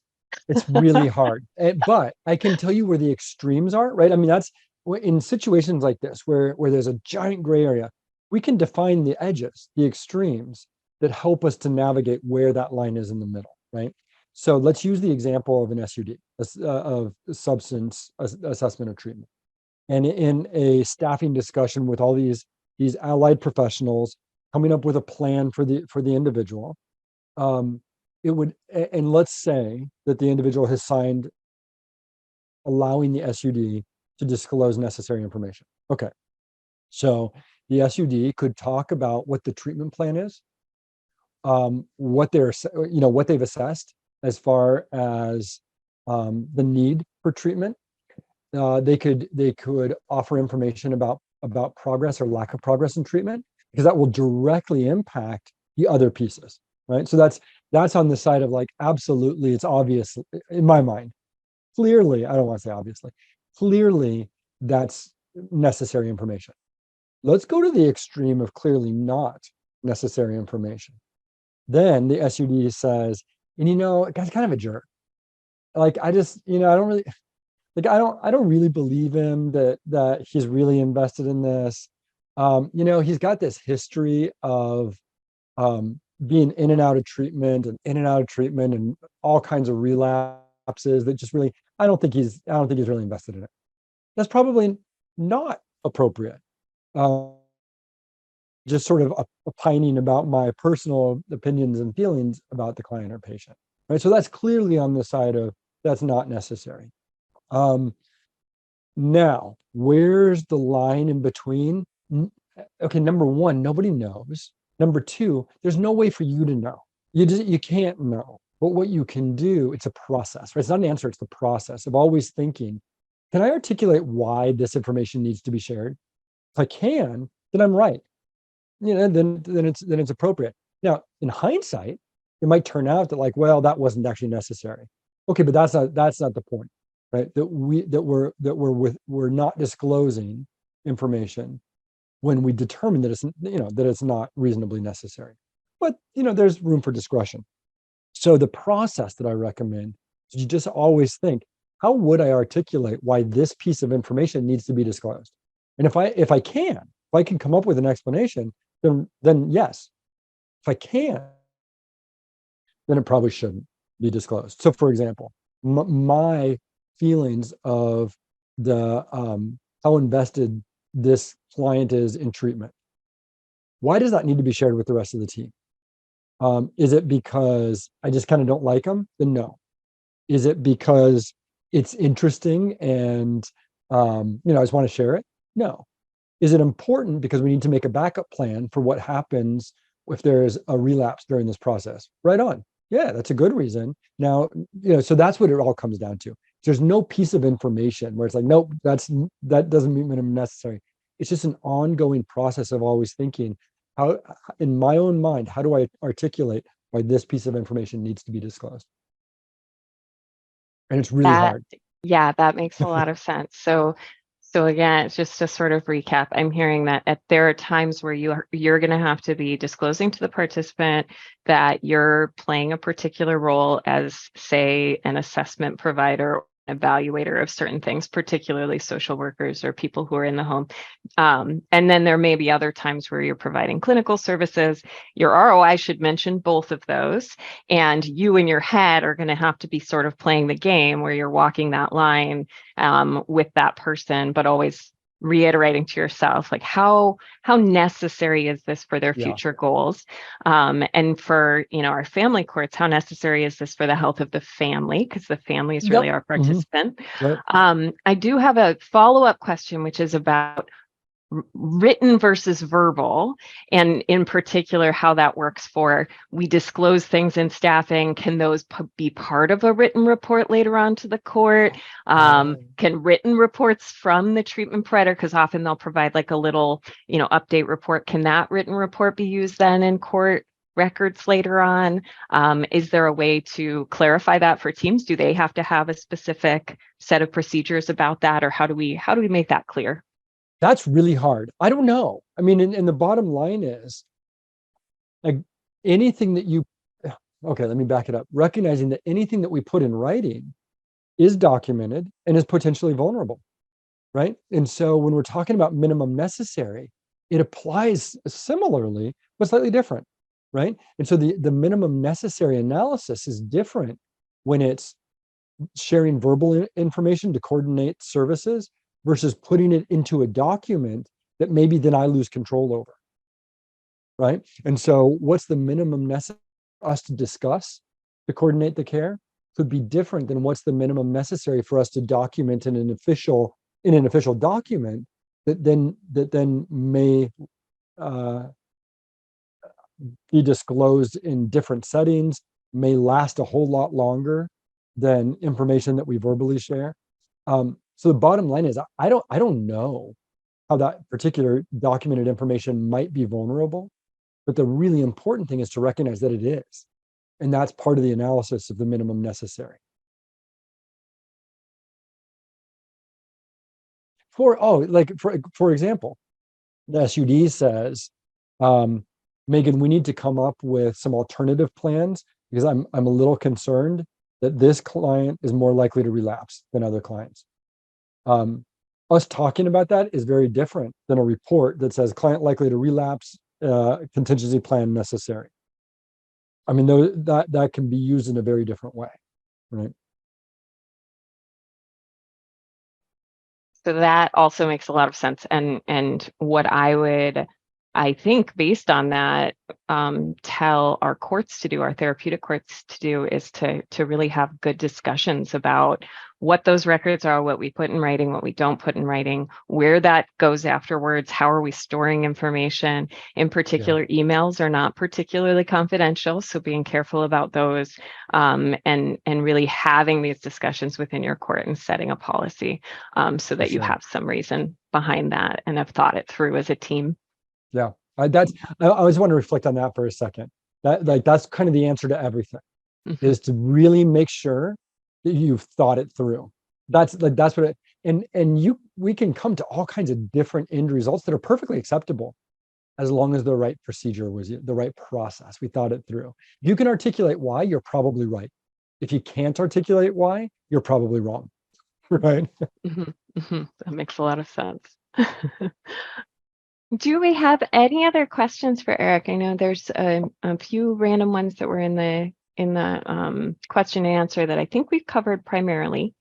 It's really hard. But I can tell you where the extremes are, right? I mean, that's in situations like this where there's a giant gray area, we can define the edges, the extremes that help us to navigate where that line is in the middle, right? So let's use the example of an SUD, of substance assessment of treatment. And in a staffing discussion with all these allied professionals coming up with a plan for the individual, it would, and let's say that the individual has signed allowing the SUD to disclose necessary information. Okay, so the SUD could talk about what the treatment plan is, what they've assessed as far as the need for treatment. They could offer information about progress or lack of progress in treatment, because that will directly impact the other pieces, right? So that's on the side of like, absolutely, it's obvious in my mind. Clearly, I don't want to say obviously, clearly that's necessary information. Let's go to the extreme of clearly not necessary information. Then the SUD says, and guy's kind of a jerk. Like, I just, I don't really, like, I don't really believe him that he's really invested in this. He's got this history of being in and out of treatment and all kinds of relapses that just really, I don't think he's really invested in it. That's probably not appropriate. Just sort of opining about my personal opinions and feelings about the client or patient, right? So that's clearly on the side of that's not necessary. Now, where's the line in between? Okay, number one, nobody knows. Number two, there's no way for you to know. You can't know. But what you can do, it's a process, right? It's not an answer, it's the process of always thinking, can I articulate why this information needs to be shared? If I can, then I'm right. Then it's appropriate. Now, in hindsight, it might turn out that like, well, that wasn't actually necessary. Okay, but that's not the point, right? We're not disclosing information when we determine that it's not reasonably necessary. But there's room for discretion. So the process that I recommend is you just always think, how would I articulate why this piece of information needs to be disclosed? And if I can come up with an explanation, then yes. If I can't, then it probably shouldn't be disclosed. So for example, my feelings of the how invested this client is in treatment, why does that need to be shared with the rest of the team? Is it because I just kind of don't like them? Then no. Is it because it's interesting and I just want to share it? No. Is it important because we need to make a backup plan for what happens if there's a relapse during this process. Right on. Yeah, that's a good reason. Now, so that's what it all comes down to. There's no piece of information where it's like, nope, that doesn't mean minimum necessary. It's just an ongoing process of always thinking, how, in my own mind, how do I articulate why this piece of information needs to be disclosed? And it's really That, hard. yeah, that makes a lot of sense. So again, just to sort of recap, I'm hearing that there are times where you're going to have to be disclosing to the participant that you're playing a particular role as, say, an assessment provider, evaluator of certain things, particularly social workers or people who are in the home. And then there may be other times where you're providing clinical services. Your ROI should mention both of those. And you in your head are going to have to be sort of playing the game where you're walking that line with that person, but always reiterating to yourself, like how necessary is this for their Yeah. future goals? And for, our family courts, how necessary is this for the health of the family? Because the family is really Yep. our participant. Right. I do have a follow-up question, which is about written versus verbal, and in particular how that works for, we disclose things in staffing. Can those be part of a written report later on to the court? Can written reports from the treatment provider, because often they'll provide like a little update report, can that written report be used then in court records later on? Is there a way to clarify that for teams? Do they have to have a specific set of procedures about that, or how do we make that clear? That's really hard. I don't know. I mean, and the bottom line is, like, anything that you, okay, let me back it up. Recognizing that anything that we put in writing is documented and is potentially vulnerable, right? And so when we're talking about minimum necessary, it applies similarly, but slightly different, right? And so the minimum necessary analysis is different when it's sharing verbal information to coordinate services versus putting it into a document that maybe then I lose control over, right? And so what's the minimum necessary for us to discuss to coordinate the care could be different than what's the minimum necessary for us to document in an official document that then may uh, be disclosed in different settings, may last a whole lot longer than information that we verbally share. So the bottom line is, I don't know how that particular documented information might be vulnerable, but the really important thing is to recognize that it is, and that's part of the analysis of the minimum necessary. For example, the SUD says, Megan, we need to come up with some alternative plans because I'm a little concerned that this client is more likely to relapse than other clients. Us talking about that is very different than a report that says client likely to relapse, contingency plan necessary. I mean, that can be used in a very different way, right? So that also makes a lot of sense. And what I think based on that, tell our courts to do, our therapeutic courts to do, is to really have good discussions about what those records are, what we put in writing, what we don't put in writing, where that goes afterwards, how are we storing information. In particular, emails are not particularly confidential, so being careful about those, and really having these discussions within your court and setting a policy, so that you have some reason behind that and have thought it through as a team. Yeah, I always want to reflect on that for a second. That's kind of the answer to everything, is to really make sure that you've thought it through. That's what it, and we can come to all kinds of different end results that are perfectly acceptable as long as the right procedure was the right process. We thought it through. If you can articulate why, you're probably right. If you can't articulate why, you're probably wrong. Right. That makes a lot of sense. Do we have any other questions for Eric? I know there's a few random ones that were in the question and answer that I think we've covered primarily.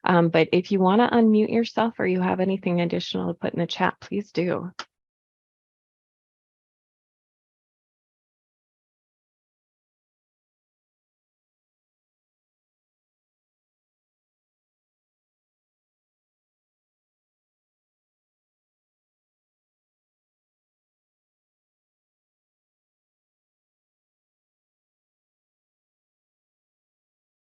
But if you want to unmute yourself or you have anything additional to put in the chat, please do.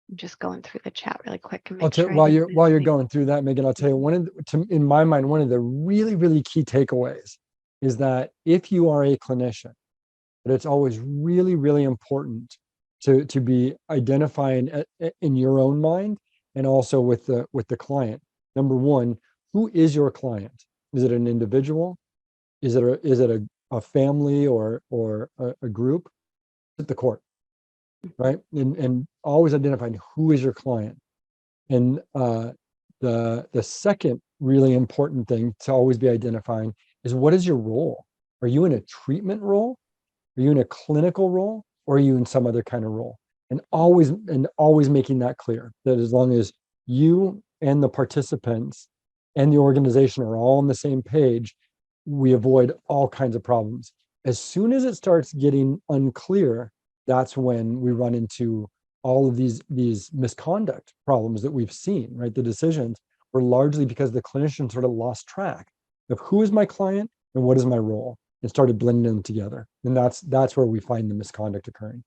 I'm just going through the chat really quick and I'll make tell sure I didn't while miss you're anything. going through that, Megan, I'll tell you in my mind, one of the really, really key takeaways is that if you are a clinician, that it's always really, really important to be identifying in your own mind and also with the client. Number one, who is your client? Is it an individual? Is it a family or a group? At the court, right? And always identifying who is your client. And the second really important thing to always be identifying is, what is your role? Are you in a treatment role? Are you in a clinical role? Or are you in some other kind of role? And always making that clear, that as long as you and the participants and the organization are all on the same page, we avoid all kinds of problems. As soon as it starts getting unclear, that's when we run into all of these misconduct problems that we've seen, right? The decisions were largely because the clinician sort of lost track of who is my client and what is my role, and started blending them together. And that's where we find the misconduct occurring.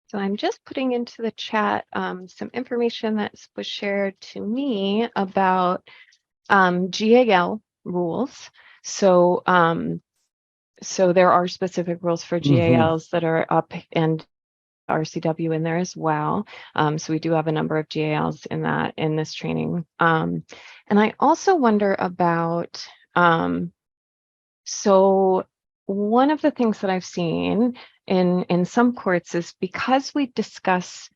So I'm just putting into the chat some information that was shared to me about GAL rules. So so there are specific rules for GALs that are up, and RCW in there as well. So we do have a number of GALs in this training. And I also wonder about, so one of the things that I've seen in some courts is, because we discuss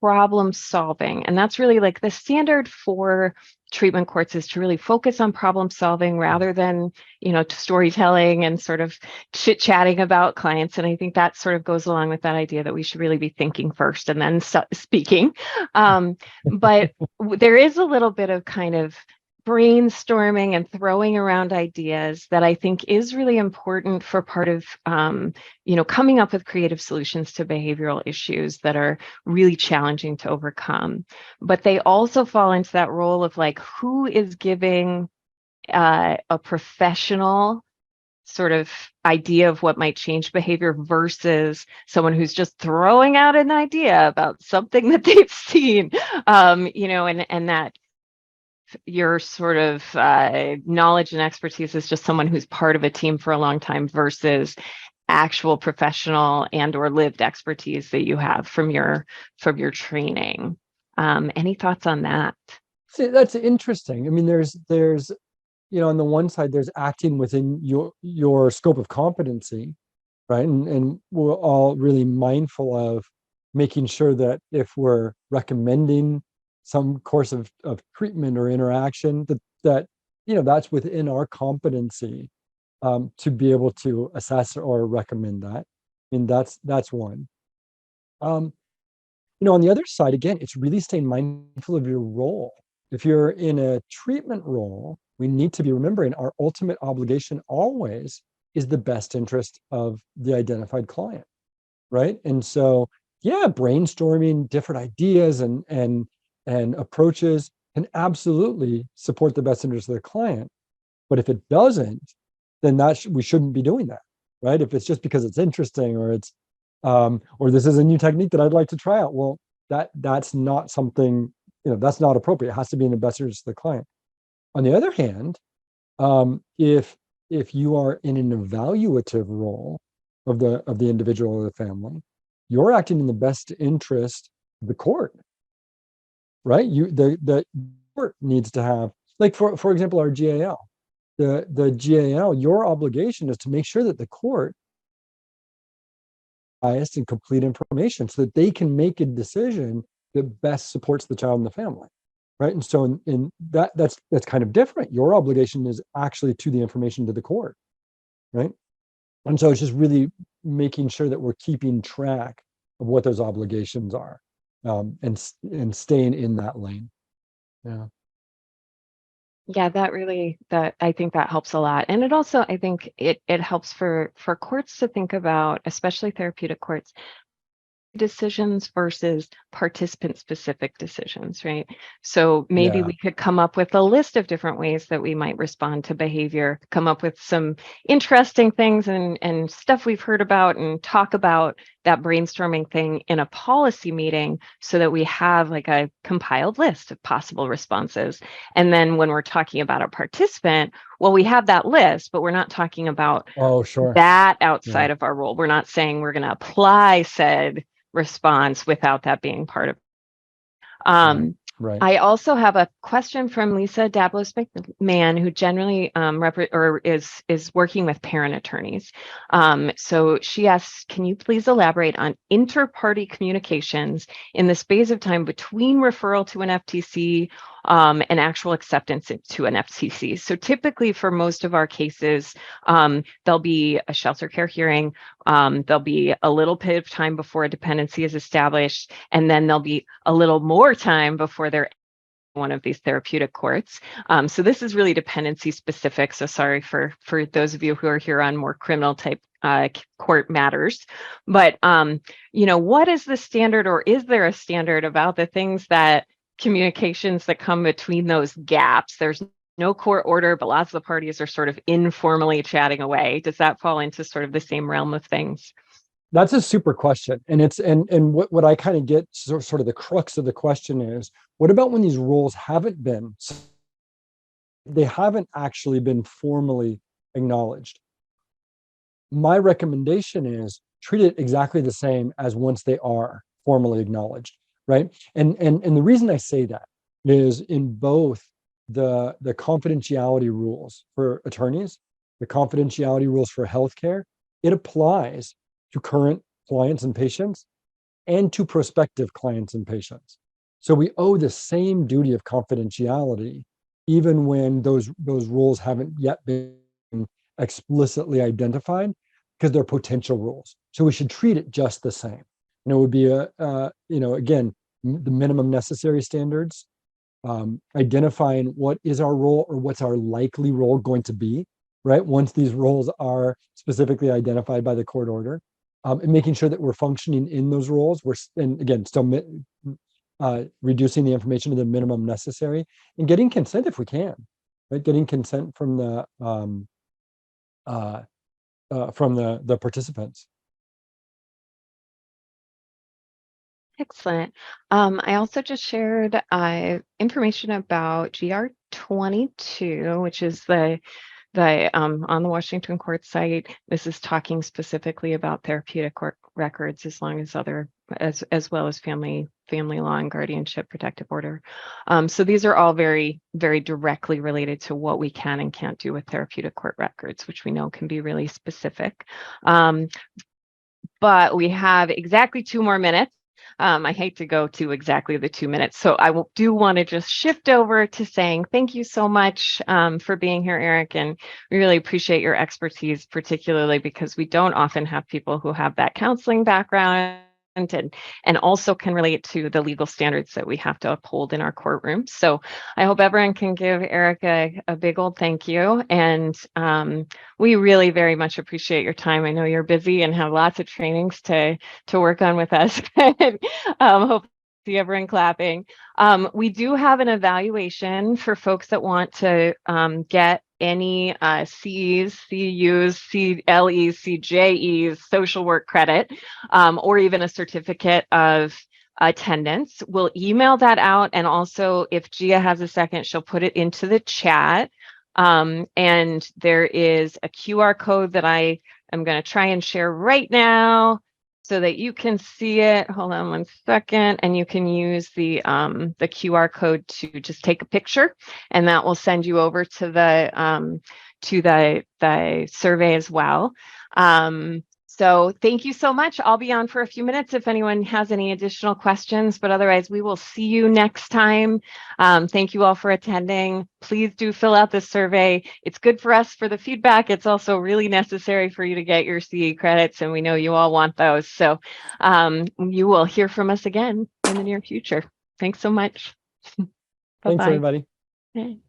problem solving, and that's really like the standard for treatment courts, is to really focus on problem solving rather than, storytelling and sort of chit chatting about clients. And I think that sort of goes along with that idea that we should really be thinking first and then speaking. But there is a little bit of kind of brainstorming and throwing around ideas that I think is really important for part of, coming up with creative solutions to behavioral issues that are really challenging to overcome. But they also fall into that role of like, who is giving a professional sort of idea of what might change behavior versus someone who's just throwing out an idea about something that they've seen, and that your sort of knowledge and expertise is just someone who's part of a team for a long time versus actual professional and or lived expertise that you have from your training. Any thoughts on that? See, that's interesting. I mean, there's on the one side, there's acting within your scope of competency, right? And we're all really mindful of making sure that if we're recommending some course of treatment or interaction, that that's within our competency, to be able to assess or recommend that. I mean, that's one. On the other side, again, it's really staying mindful of your role. If you're in a treatment role, we need to be remembering our ultimate obligation always is the best interest of the identified client, right? And so, yeah, brainstorming different ideas and approaches can absolutely support the best interest of the client. But if it doesn't, then we shouldn't be doing that, right? If it's just because it's interesting, or it's or this is a new technique that I'd like to try out, well, that's not something, that's not appropriate. It has to be in the best interest of the client. On the other hand, if you are in an evaluative role of the individual or the family, you're acting in the best interest of the court, right? The court needs to have, like, for example, our GAL. The GAL, your obligation is to make sure that the court biased and complete information so that they can make a decision that best supports the child and the family, right? And so in that's kind of different. Your obligation is actually to the information to the court, right? And so it's just really making sure that we're keeping track of what those obligations are, and staying in that lane. Yeah. Yeah, that I think that helps a lot. And it also, I think it helps for courts to think about, especially therapeutic courts, decisions versus participant specific decisions, right? So maybe we could come up with a list of different ways that we might respond to behavior, come up with some interesting things and stuff we've heard about, and talk about that brainstorming thing in a policy meeting so that we have like a compiled list of possible responses. And then when we're talking about a participant, well, we have that list, but we're not talking about that outside of our role. We're not saying we're going to apply said response without that being part of Right. I also have a question from Lisa Dablos McMahon, who generally is working with parent attorneys. So she asks, can you please elaborate on inter-party communications in the space of time between referral to an FTC and actual acceptance to an FTC? So typically for most of our cases, there'll be a shelter care hearing, there'll be a little bit of time before a dependency is established, and then there'll be a little more time before they're one of these therapeutic courts. So this is really dependency specific. So sorry for those of you who are here on more criminal type court matters. But, what is the standard, or is there a standard about the things that communications that come between those gaps? There's no court order, but lots of the parties are sort of informally chatting away. Does that fall into sort of the same realm of things? That's a super question. And it's what I kind of get sort of the crux of the question is, what about when these roles they haven't actually been formally acknowledged? My recommendation is treat it exactly the same as once they are formally acknowledged, right? And the reason I say that is in both the confidentiality rules for attorneys, the confidentiality rules for healthcare, it applies to current clients and patients and to prospective clients and patients. So we owe the same duty of confidentiality, even when those rules haven't yet been explicitly identified, because they're potential rules. So we should treat it just the same. And it would be again, the minimum necessary standards, identifying what is our role or what's our likely role going to be, right? Once these roles are specifically identified by the court order. And making sure that we're functioning in those roles. And again, still reducing the information to the minimum necessary, and getting consent if we can, right? Getting consent from the participants. Excellent. I also just shared information about GR 22, which is the on the Washington court site. This is talking specifically about therapeutic court records, as well as family law and guardianship protective order. So these are all very, very directly related to what we can and can't do with therapeutic court records, which we know can be really specific. But we have exactly 2 more minutes. I hate to go to exactly the 2 minutes, so I do want to just shift over to saying thank you so much for being here, Eric, and we really appreciate your expertise, particularly because we don't often have people who have that counseling background and also can relate to the legal standards that we have to uphold in our courtrooms. So I hope everyone can give Eric a big old thank you. And we really very much appreciate your time. I know you're busy and have lots of trainings to work on with us. Hope see everyone clapping. We do have an evaluation for folks that want to get any C's, CUs, CLEs, CJEs, social work credit, or even a certificate of attendance. We'll email that out. And also, if Gia has a second, she'll put it into the chat. And there is a QR code that I am going to try and share right now so that you can see it. Hold on one second, and you can use the QR code to just take a picture, and that will send you over to the survey as well. So thank you so much. I'll be on for a few minutes if anyone has any additional questions, but otherwise we will see you next time. Thank you all for attending. Please do fill out this survey. It's good for us for the feedback. It's also really necessary for you to get your CE credits, and we know you all want those. So you will hear from us again in the near future. Thanks so much. Bye-bye. Thanks, everybody. Okay.